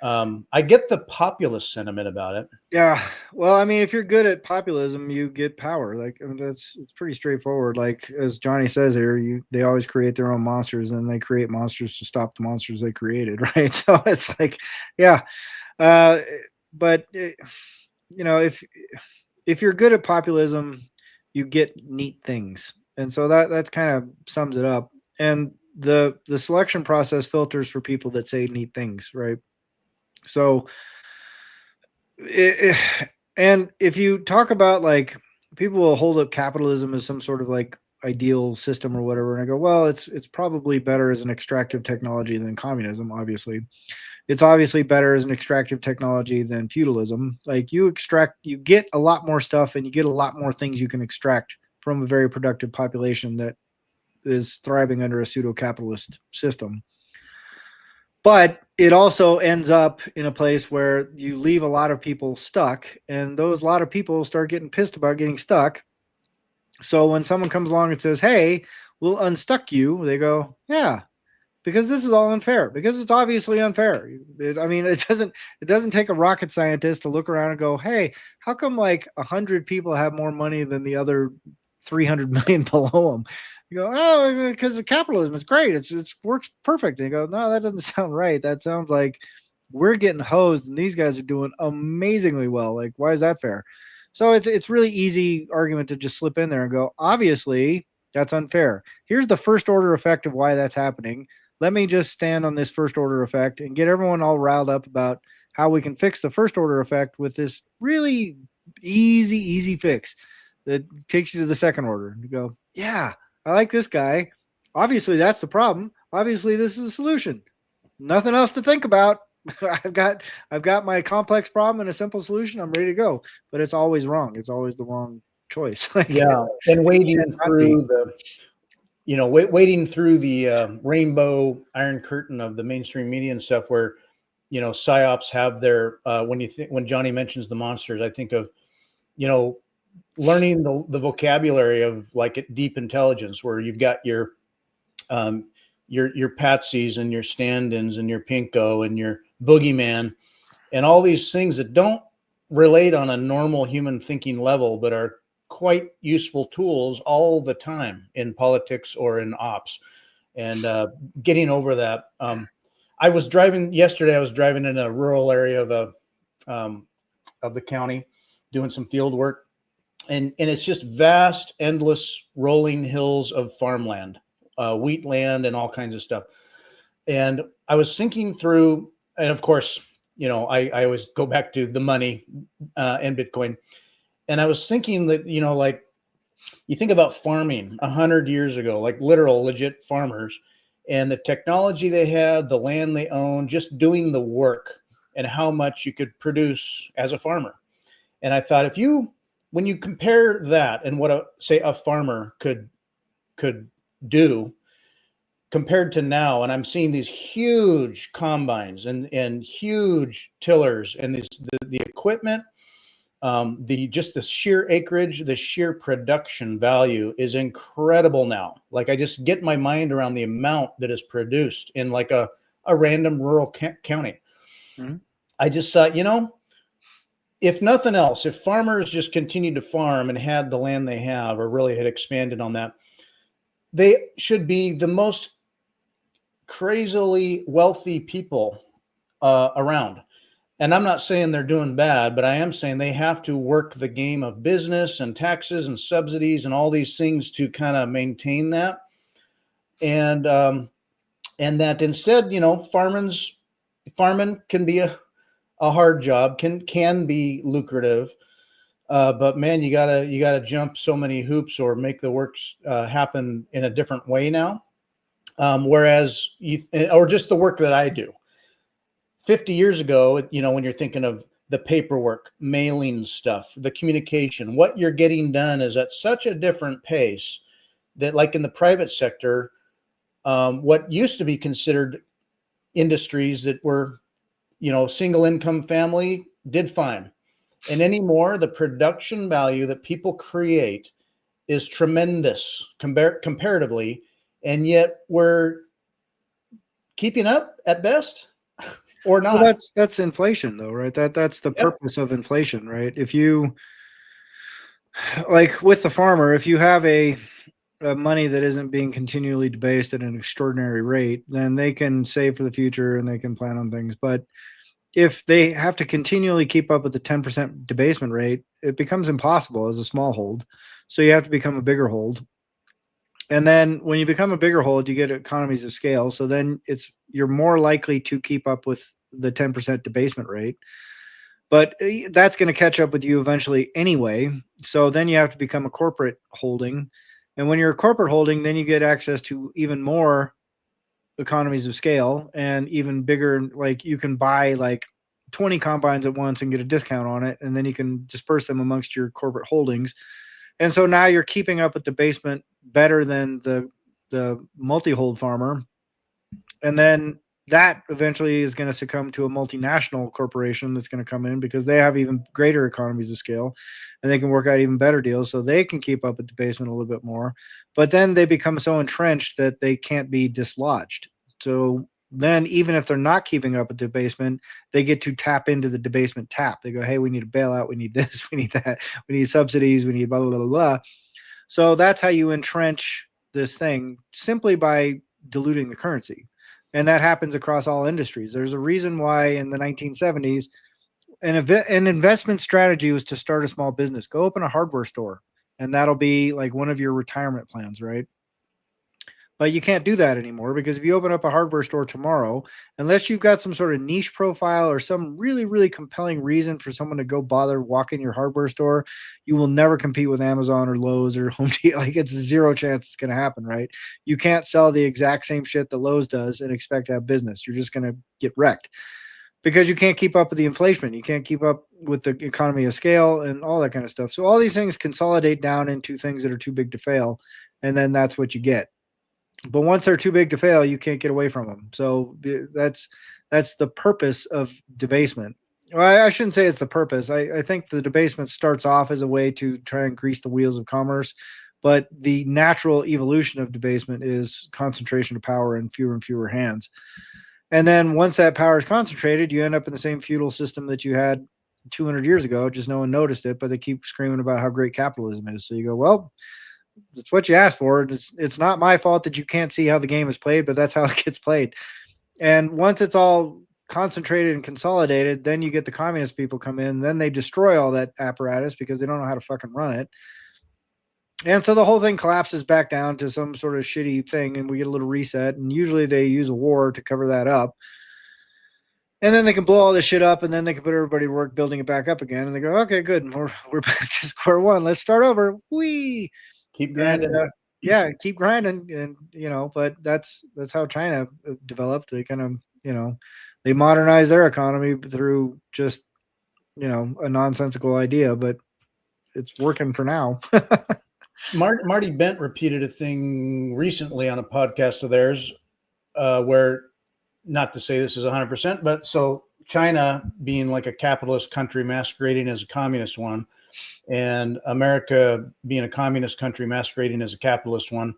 I get the populist sentiment about it. Yeah. Well, I mean, if you're good at populism, you get power. Like, I mean, it's pretty straightforward. Like, as Johnny says here, they always create their own monsters, and they create monsters to stop the monsters they created. Right. So it's like, yeah. But you know, if you're good at populism, you get neat things. And so that kind of sums it up. And the selection process filters for people that say neat things, right? So, and if you talk about, like, people will hold up capitalism as some sort of like ideal system or whatever, and I go, well, it's probably better as an extractive technology than communism. Obviously, it's obviously better as an extractive technology than feudalism. Like, you get a lot more stuff, and you get a lot more things you can extract from a very productive population that is thriving under a pseudo-capitalist system. But it also ends up in a place where you leave a lot of people stuck, and those lot of people start getting pissed about getting stuck. So when someone comes along and says, hey, we'll unstuck you, they go, yeah, because this is all unfair, because it's obviously unfair. I mean, it doesn't take a rocket scientist to look around and go, hey, how come like 100 people have more money than the other 300 million below them? You go, oh, because capitalism is great. It works perfect. And you go, no, that doesn't sound right. That sounds like we're getting hosed and these guys are doing amazingly well. Like, why is that fair? So it's really easy argument to just slip in there and go, obviously, that's unfair. Here's the first order effect of why that's happening. Let me just stand on this first order effect and get everyone all riled up about how we can fix the first order effect with this really easy fix that takes you to the second order. You go, yeah, I like this guy. Obviously, that's the problem. Obviously, this is a solution. Nothing else to think about. I've got my complex problem and a simple solution. I'm ready to go. But it's always wrong. It's always the wrong choice. Yeah, and waiting through the rainbow iron curtain of the mainstream media and stuff, where, you know, psyops have their when Johnny mentions the monsters, I think of, you know, learning the vocabulary of like deep intelligence, where you've got your patsies and your stand-ins and your pinko and your boogeyman and all these things that don't relate on a normal human thinking level, but are quite useful tools all the time in politics or in ops. And getting over that. I was driving in a rural area of the county doing some field work. And it's just vast, endless rolling hills of farmland, wheat land, and all kinds of stuff. And I was thinking through, and of course, I always go back to the money and Bitcoin. And I was thinking that, like you think about farming 100 years ago, like literal legit farmers, and the technology they had, the land they owned, just doing the work and how much you could produce as a farmer. And I thought, when you compare that and what a farmer could do compared to now, and I'm seeing these huge combines and huge tillers and the equipment, the sheer acreage, the sheer production value is incredible now. Like I just get my mind around the amount that is produced in like a random rural county. Mhm. I just thought, if nothing else, if farmers just continued to farm and had the land they have, or really had expanded on that, they should be the most crazily wealthy people around. And I'm not saying they're doing bad, but I am saying they have to work the game of business and taxes and subsidies and all these things to kind of maintain that. And that instead, farming can be a hard job, can be lucrative. But man, you gotta jump so many hoops or make the works happen in a different way now. Whereas or just the work that I do 50 years ago, when you're thinking of the paperwork, mailing stuff, the communication, what you're getting done is at such a different pace that, like in the private sector, what used to be considered industries that were, single income family did fine. And anymore, the production value that people create is tremendous comparatively. And yet we're keeping up at best or not. Well, that's inflation though, right? That's the Yep. purpose of inflation, right? If you like with the farmer, if you have a money that isn't being continually debased at an extraordinary rate, then they can save for the future and they can plan on things. But if they have to continually keep up with the 10% debasement rate, it becomes impossible as a small hold. So you have to become a bigger hold. And then when you become a bigger hold, you get economies of scale. So then you're more likely to keep up with the 10% debasement rate. But that's going to catch up with you eventually anyway. So then you have to become a corporate holding. And when you're a corporate holding, then you get access to even more economies of scale and even bigger. Like you can buy like 20 combines at once and get a discount on it. And then you can disperse them amongst your corporate holdings. And so now you're keeping up with debasement better than the multi-hold farmer. And then that eventually is going to succumb to a multinational corporation that's going to come in because they have even greater economies of scale and they can work out even better deals so they can keep up with debasement a little bit more. But then they become so entrenched that they can't be dislodged. So then even if they're not keeping up with debasement, they get to tap into the debasement tap. They go, hey, we need a bailout. We need this. We need that. We need subsidies. We need blah, blah, blah, blah. So that's how you entrench this thing simply by diluting the currency. And that happens across all industries. There's a reason why in the 1970s, an investment strategy was to start a small business. Go open a hardware store, and that'll be like one of your retirement plans, right? But you can't do that anymore because if you open up a hardware store tomorrow, unless you've got some sort of niche profile or some really, really compelling reason for someone to go bother walking your hardware store, you will never compete with Amazon or Lowe's or Home Depot. Like it's zero chance it's going to happen, right? You can't sell the exact same shit that Lowe's does and expect to have business. You're just going to get wrecked because you can't keep up with the inflation. You can't keep up with the economy of scale and all that kind of stuff. So all these things consolidate down into things that are too big to fail. And then that's what you get. But once they're too big to fail, you can't get away from them. So that's the purpose of debasement. Well, I shouldn't say it's the purpose. I think the debasement starts off as a way to try and grease the wheels of commerce, but the natural evolution of debasement is concentration of power in fewer and fewer hands. And then once that power is concentrated, you end up in the same feudal system that you had 200 years ago. Just no one noticed it, but they keep screaming about how great capitalism is. So you go, well, it's what you asked for. It's not my fault that you can't see how the game is played, but that's how it gets played. And once it's all concentrated and consolidated, then you get the communist people come in, then they destroy all that apparatus because they don't know how to fucking run it. And so the whole thing collapses back down to some sort of shitty thing and we get a little reset. And usually they use a war to cover that up. And then they can blow all this shit up, and then they can put everybody to work building it back up again. And they go, okay, good, we're back to square one. Let's start over. Whee! Keep And grinding. yeah, keep grinding, and but that's how China developed. They kind of they modernized their economy through just a nonsensical idea, but it's working for now. Marty Bent repeated a thing recently on a podcast of theirs, where, not to say this is 100%, but so China being like a capitalist country masquerading as a communist one, and America being a communist country masquerading as a capitalist one.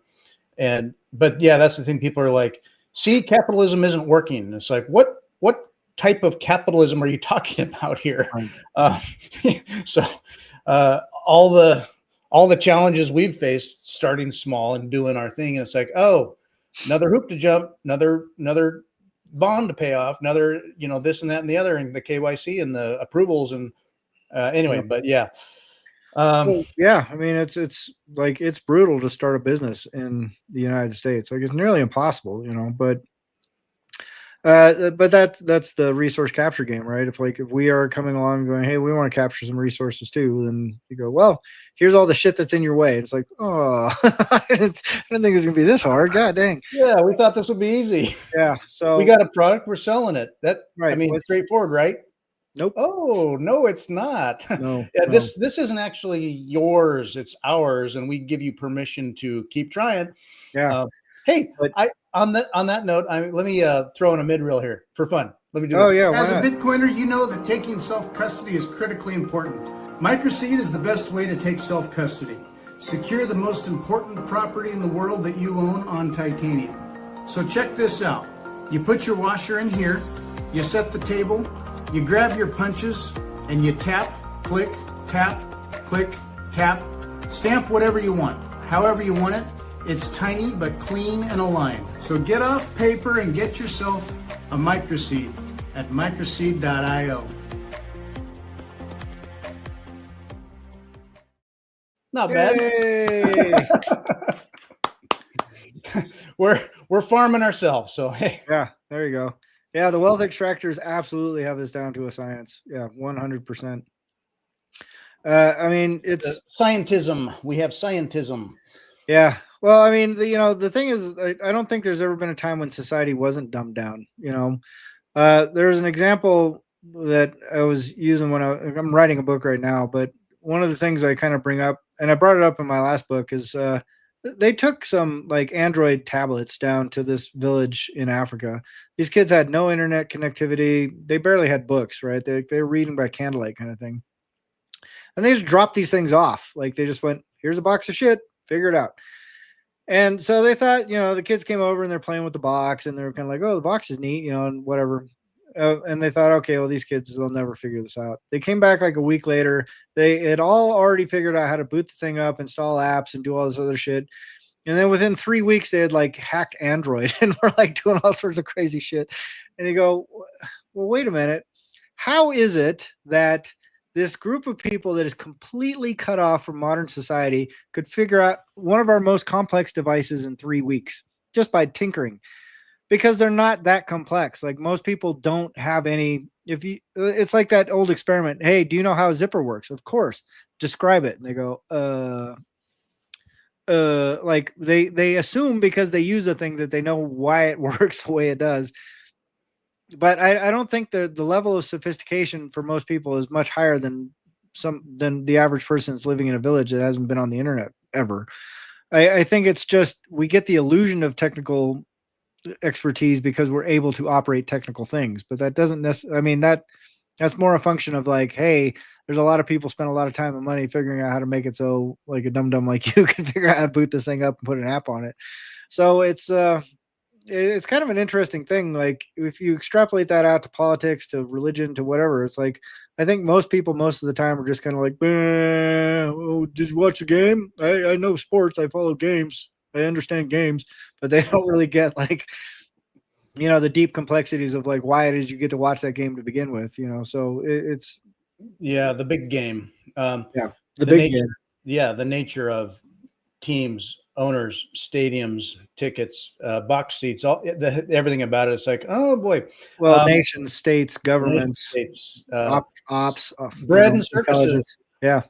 But yeah, that's the thing. People are like, see, capitalism isn't working. And it's like, what type of capitalism are you talking about here? Right. So all the challenges we've faced, starting small and doing our thing, and it's like, oh, another hoop to jump, another bond to pay off, another this and that and the other, and the KYC and the approvals, and anyway, but yeah. Yeah, I mean, it's like it's brutal to start a business in the United States. Like it's nearly impossible, but that's the resource capture game, right? If we are coming along going, hey, we want to capture some resources too, then you go, well, here's all the shit that's in your way. It's like, oh, I didn't think it was gonna be this hard. God dang. Yeah, we thought this would be easy. Yeah. So we got a product, we're selling it. right. I mean, straightforward, right? Nope. Oh, no, it's not. No. Yeah, no. this isn't actually yours, it's ours, and we give you permission to keep trying. Yeah. Hey, But on that note, let me throw in a mid-reel here for fun. Let me do oh this. yeah. As a Bitcoiner, you know that taking self-custody is critically important. MicroSeed is the best way to take self-custody. Secure the most important property in the world that you own on titanium. So check this out. You put your washer in here, you set the table, you grab your punches, and you tap, click, tap, stamp whatever you want, however you want it. It's tiny but clean and aligned. So get off paper and get yourself a MicroSeed at microseed.io. Not bad. We're farming ourselves, so hey. Yeah, there you go. Yeah, the wealth extractors absolutely have this down to a science. Yeah, 100%. I mean, it's scientism. We have scientism. Yeah. Well, I mean, the thing is, I don't think there's ever been a time when society wasn't dumbed down. There's an example that I was using when I'm writing a book right now, but one of the things I kind of bring up, and I brought it up in my last book, is they took some like Android tablets down to this village in Africa. These kids had no internet connectivity. They barely had books, right? They were reading by candlelight kind of thing. And they just dropped these things off. Like they just went, here's a box of shit, figure it out. And so they thought, the kids came over and they're playing with the box and they're kind of like, oh, the box is neat, and whatever. And they thought, okay, well, these kids, they'll never figure this out. They came back like a week later. They had all already figured out how to boot the thing up, install apps, and do all this other shit. And then within 3 weeks, they had like hacked Android and were like doing all sorts of crazy shit. And you go, well, wait a minute. How is it that this group of people that is completely cut off from modern society could figure out one of our most complex devices in 3 weeks just by tinkering? Because they're not that complex. Like most people don't have any, it's like that old experiment. Hey, do you know how a zipper works? Of course. Describe it. And they go, like they assume because they use a thing that they know why it works the way it does. But I don't think the level of sophistication for most people is much higher than the average person that's living in a village that hasn't been on the internet ever. I think it's just we get the illusion of technical expertise because we're able to operate technical things, but that doesn't necessarily. I mean that's more a function of like, hey, there's a lot of people spend a lot of time and money figuring out how to make it so like a dum-dum like you can figure out how to boot this thing up and put an app on it. So it's kind of an interesting thing. Like if you extrapolate that out to politics, to religion, to whatever, it's like I think most people most of the time are just kind of like, oh, did you watch the game? I know sports, I follow games, I understand games, but they don't really get like the deep complexities of like why it is you get to watch that game to begin with. So it's the big game. The big nature, game. Yeah, the nature of teams owners, stadiums, tickets, box seats, everything about it. It's like, oh boy, Well, nations, states, nation governments, states, ops, bread and circuses. intelligence. Yeah.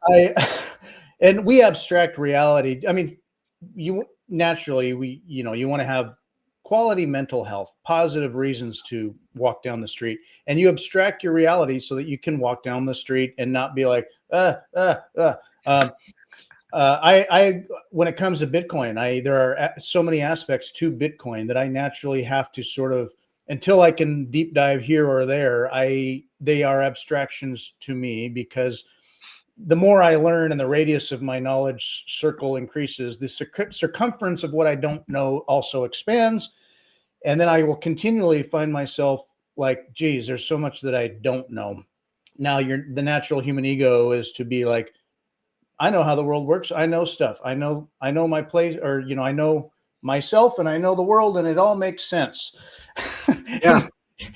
And we abstract reality. I mean, you naturally, you want to have quality mental health, positive reasons to walk down the street, and you abstract your reality so that you can walk down the street and not be like, when it comes to Bitcoin, there are so many aspects to Bitcoin that I naturally have to sort of, until I can deep dive here or there, they are abstractions to me, because the more I learn and the radius of my knowledge circle increases, the circumference of what I don't know also expands. And then I will continually find myself like, geez, there's so much that I don't know. Now the natural human ego is to be like, I know how the world works. I know stuff. I know my place, or, I know myself and I know the world, and it all makes sense. Yeah.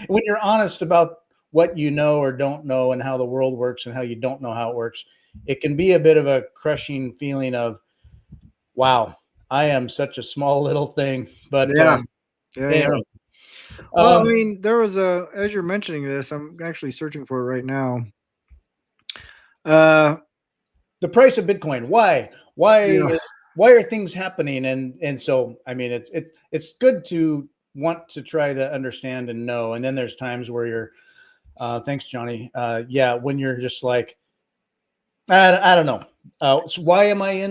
When you're honest about what you know or don't know and how the world works and how you don't know how it works, it can be a bit of a crushing feeling of, wow, I am such a small little thing. But Yeah. anyway. Well, I mean, there was as you're mentioning this, I'm actually searching for it right now. The price of Bitcoin. Why Yeah. are things happening? And so, I mean, it's good to want to try to understand and know. And then there's times where you're, thanks, Johnny. When you're just like, I don't know. So why am I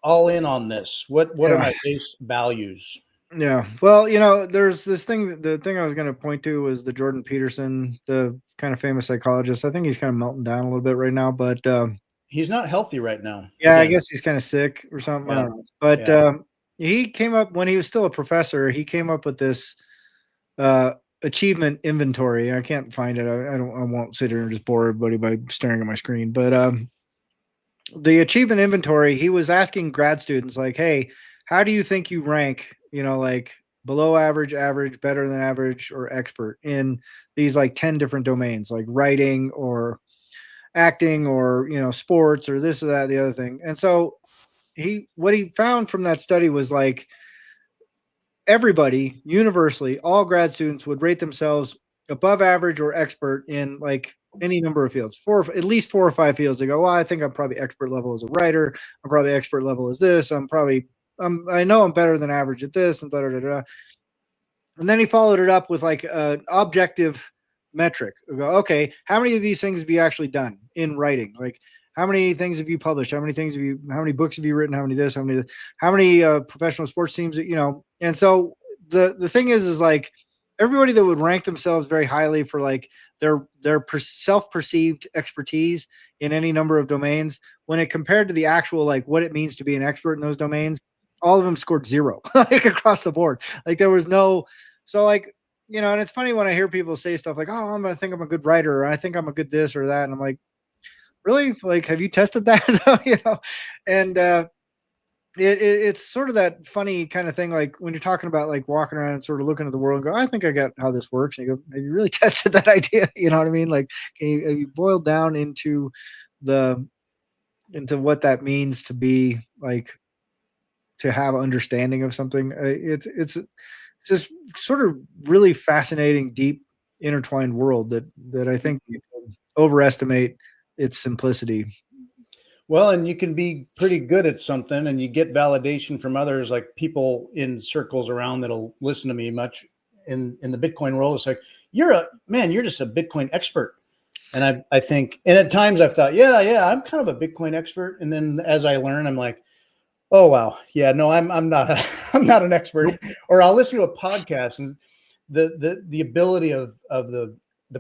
all in on this? What are my base values? Yeah. Well, there's this thing. The thing I was going to point to was the Jordan Peterson, the kind of famous psychologist. I think he's kind of melting down a little bit right now, but he's not healthy right now. Yeah, I guess he's kind of sick or something. Yeah. I don't know. But he came up when he was still a professor. He came up with this achievement inventory. I can't find it. I won't sit here and just bore everybody by staring at my screen. But the achievement inventory, he was asking grad students like, "Hey, how do you think you rank? Like below average, average, better than average, or expert in these like 10 different domains, like writing or acting or sports or this or that, the other thing." And so what he found from that study was like everybody universally, all grad students would rate themselves above average or expert in like any number of fields, at least 4 or 5 fields. They go, well, I think I'm probably expert level as a writer. I'm probably expert level as this. I know I'm better than average at this, and da, da, da, da. And then he followed it up with like an objective metric. We go, okay, how many of these things have you actually done in writing? Like, how many things have you published? How many books have you written? How many professional sports teams, And so the thing is like everybody that would rank themselves very highly for like their self-perceived expertise in any number of domains, when it compared to the actual, like what it means to be an expert in those domains, all of them scored 0 like across the board. Like there was no, so like, and it's funny when I hear people say stuff like, oh, I think I'm a good writer, or I think I'm a good this or that. And I'm like, really? Like, have you tested that? And it's sort of that funny kind of thing. Like when you're talking about like walking around and sort of looking at the world and go, I think I got how this works. And you go, have you really tested that idea? You know what I mean? Like, have you boiled down into what that means to be like, to have understanding of something? It's just sort of really fascinating, deep, intertwined world that I think people overestimate its simplicity. Well, and you can be pretty good at something and you get validation from others, like people in circles around that'll listen to me much in the Bitcoin world. It's like, you're just a Bitcoin expert. And I think, and at times I've thought, yeah, I'm kind of a Bitcoin expert. And then as I learn, I'm like, oh, wow. Yeah, no, I'm not I'm not an expert. Or I'll listen to a podcast, and the ability of the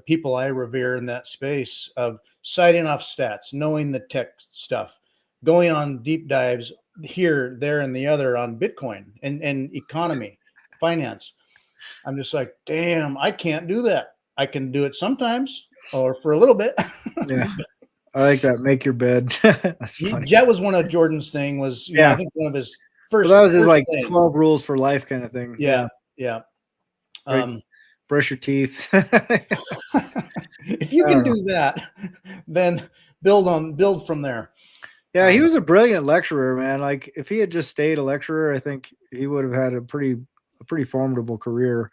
people I revere in that space of citing off stats, knowing the tech stuff, going on deep dives here, there, and the other on Bitcoin and economy, finance. I'm just like, damn, I can't do that. I can do it sometimes or for a little bit. Yeah. I like that. Make your bed. That's funny. That was one of Jordan's thing was, I think one of his first. Well, that was his like 12 rules for life kind of thing. Yeah. Brush your teeth. If you can do that, then build from there. Yeah, he was a brilliant lecturer, man. Like if he had just stayed a lecturer, I think he would have had a pretty formidable career.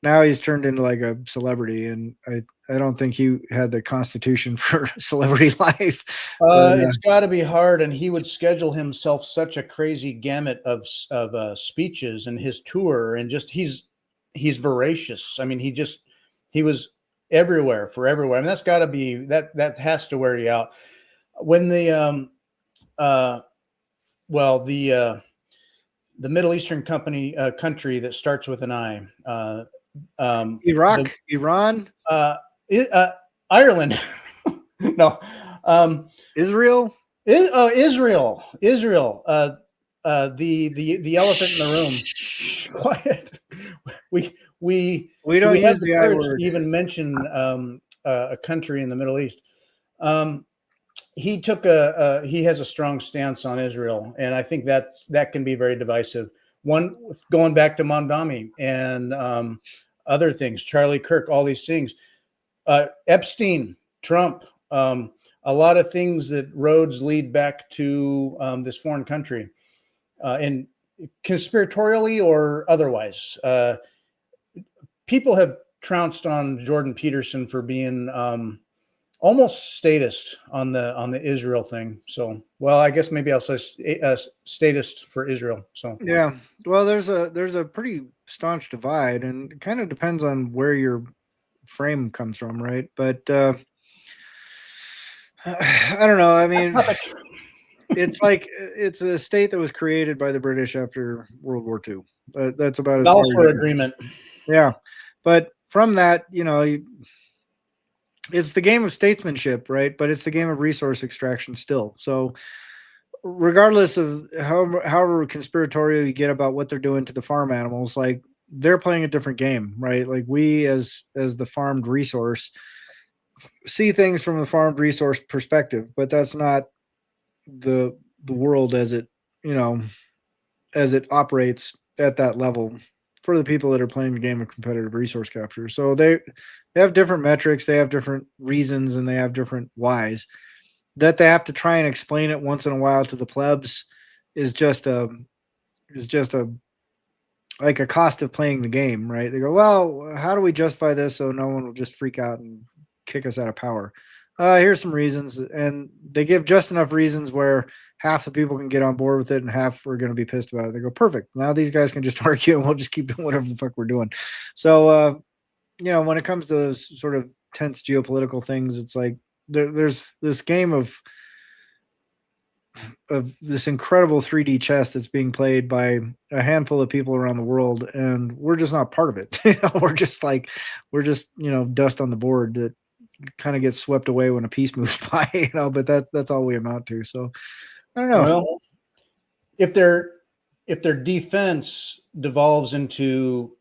Now he's turned into like a celebrity, and I don't think he had the constitution for celebrity life. But, It's got to be hard, and he would schedule himself such a crazy gamut of speeches and his tour, and just he's voracious. I mean, he was everywhere for everywhere. I mean, that's got to be that has to wear you out. When the well the Middle Eastern country that starts with an I, Iraq, Iran, Ireland, no. Israel. Israel, the elephant in the room. Quiet. We don't have use the the I courage word. to even mention a country in the Middle East. He has a strong stance on Israel, and I think that can be very divisive. One, going back to Mondami and other things, Charlie Kirk, all these things, Epstein, Trump. A lot of things that roads lead back to this foreign country, and conspiratorially or otherwise. People have trounced on Jordan Peterson for being almost statist on the Israel thing. So, well, I guess maybe I'll say statist for Israel. So, Yeah, well, there's a pretty staunch divide, and it kind of depends on where your frame comes from, right? But I don't know. I mean, it's like it's a state that was created by the British after World War II. That's about as far as Balfour Agreement. Yeah, but from that, it's the game of statesmanship, right? But it's the game of resource extraction still. So regardless of however conspiratorial you get about what they're doing to the farm animals, like they're playing a different game, right? Like we as the farmed resource see things from the farmed resource perspective, but that's not the world as it, as it operates at that level for the people that are playing the game of competitive resource capture. So they have different metrics, they have different reasons, and they have different whys. That they have to try and explain it once in a while to the plebs is just a like a cost of playing the game, right? They go, well, how do we justify this so no one will just freak out and kick us out of power? Here's some reasons, and they give just enough reasons where half the people can get on board with it and half are going to be pissed about it. They go, perfect. Now these guys can just argue and we'll just keep doing whatever the fuck we're doing. So, when it comes to those sort of tense geopolitical things, it's like there's this game of this incredible 3D chess that's being played by a handful of people around the world, and we're just not part of it. We're just dust on the board that kind of gets swept away when a piece moves by. But that's all we amount to. So I don't know. Well, if their defense devolves into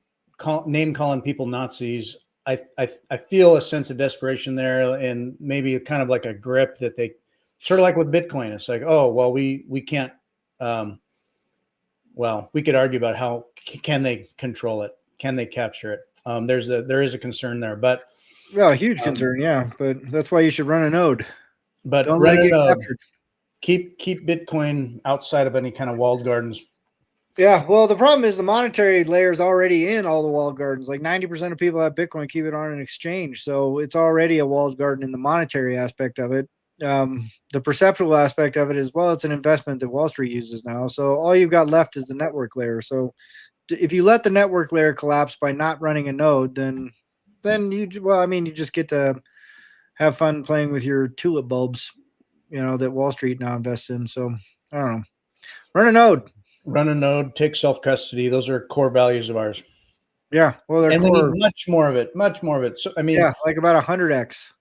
name calling people Nazis, I feel a sense of desperation there, and maybe kind of like a grip that they sort of like with Bitcoin. It's like, oh, well, we can't. Well, we could argue about how can they control it? Can they capture it? There is a concern there, but a huge concern, yeah. But that's why you should run a node. But don't let it get captured. Keep Bitcoin outside of any kind of walled gardens. Yeah, well, the problem is the monetary layer is already in all the walled gardens. Like 90% of people have Bitcoin keep it on an exchange, so it's already a walled garden in the monetary aspect of it. The perceptual aspect of it is, well, it's an investment that Wall Street uses now. So all you've got left is the network layer. So if you let the network layer collapse by not running a node, then you just get to have fun playing with your tulip bulbs, that Wall Street now invests in. So I don't know. Run a node, take self-custody. Those are core values of ours. Yeah. Well, they're we need much more of it. So, I mean, yeah, like about 100x.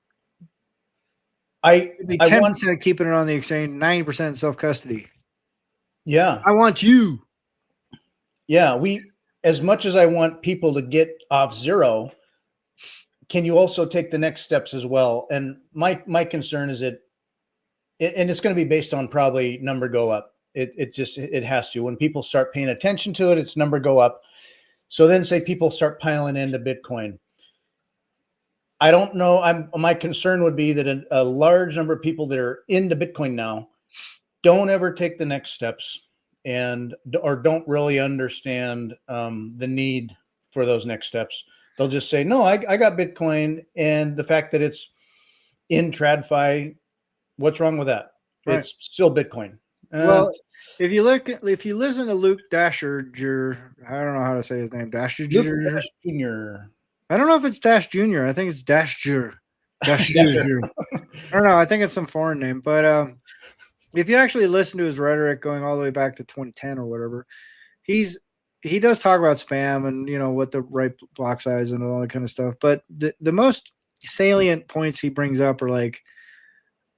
I 10% keeping it on the exchange, 90% self-custody. Yeah. I want you. Yeah. As much as I want people to get off zero, can you also take the next steps as well? And my concern is and it's going to be based on probably number go up. It has to. When people start paying attention to it, its number go up. So then say people start piling into Bitcoin. I don't know. My concern would be that a large number of people that are into Bitcoin now don't ever take the next steps or don't really understand the need for those next steps. They'll just say, no, I got Bitcoin, and the fact that it's in TradFi, what's wrong with that? Right. It's still Bitcoin. Well, if you listen to Luke Dasher, I don't know how to say his name, Dasher Luke Jr. Dash Jr. I don't know if it's Dash Jr. I think it's Dash Jr. Dash Jr. I don't know. I think it's some foreign name, but if you actually listen to his rhetoric going all the way back to 2010 or whatever, he does talk about spam and, you know, what the right block size and all that kind of stuff. But the most salient points he brings up are like,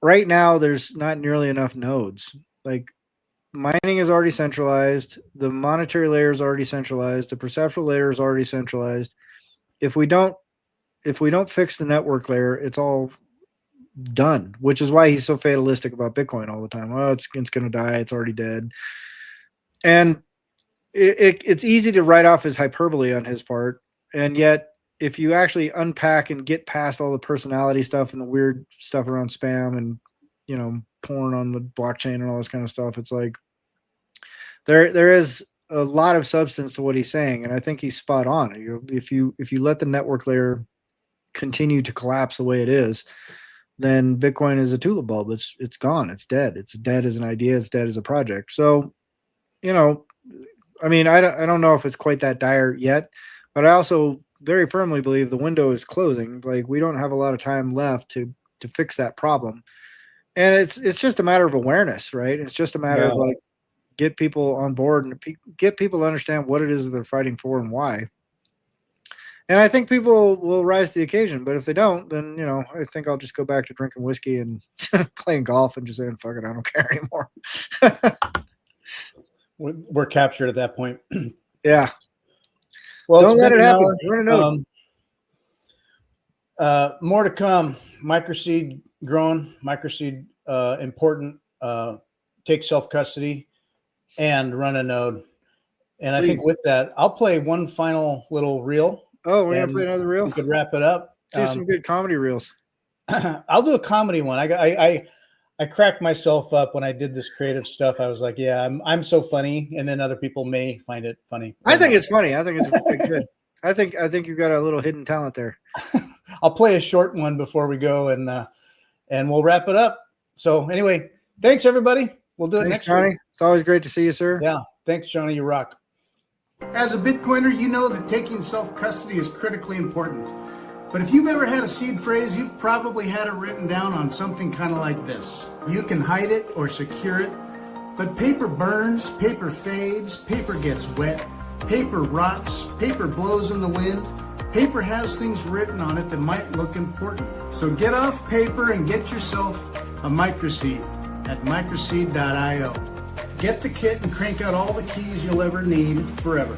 right now there's not nearly enough nodes. Like, mining is already centralized, the monetary layer is already centralized, the perceptual layer is already centralized. If we don't fix the network layer, it's all done, which is why he's so fatalistic about Bitcoin all the time. Oh, it's going to die. It's already dead. And it's easy to write off as hyperbole on his part. And yet, if you actually unpack and get past all the personality stuff and the weird stuff around spam and, you know, porn on the blockchain and all this kind of stuff, it's like there is a lot of substance to what he's saying. And I think he's spot on. If you let the network layer continue to collapse the way it is, then Bitcoin is a tulip bulb. It's gone. It's dead. It's dead as an idea. It's dead as a project. So, you know, I mean, I don't know if it's quite that dire yet, but I also very firmly believe the window is closing. Like, we don't have a lot of time left to fix that problem. And it's just a matter of awareness, right? It's just a matter of like, get people on board and get people to understand what it is that they're fighting for and why. And I think people will rise to the occasion, but if they don't, then, you know, I think I'll just go back to drinking whiskey and playing golf and just saying, fuck it, I don't care anymore. We're captured at that point. Yeah. Well, don't let it happen. You're gonna know. More to come. MicroSeed growing. MicroSeed important. Take self-custody and run a node. And I think with that, I'll play one final little reel. Oh, we're gonna play another reel. We could wrap it up. Do some good comedy reels. I'll do a comedy one. I cracked myself up when I did this creative stuff. I was like, yeah, I'm so funny, and then other people may find it funny. I think it's funny. I think it's really good. I think you've got a little hidden talent there. I'll play a short one before we go, and we'll wrap it up. So anyway, thanks everybody. We'll do it next Johnny. week. It's always great to see you, sir. Yeah, thanks, Johnny. You rock. As a Bitcoiner, you know that taking self-custody is critically important. But if you've ever had a seed phrase, you've probably had it written down on something kind of like this. You can hide it or secure it, but paper burns, paper fades, paper gets wet, paper rots, paper blows in the wind. Paper has things written on it that might look important. So get off paper and get yourself a MicroSeed at microseed.io. Get the kit and crank out all the keys you'll ever need forever.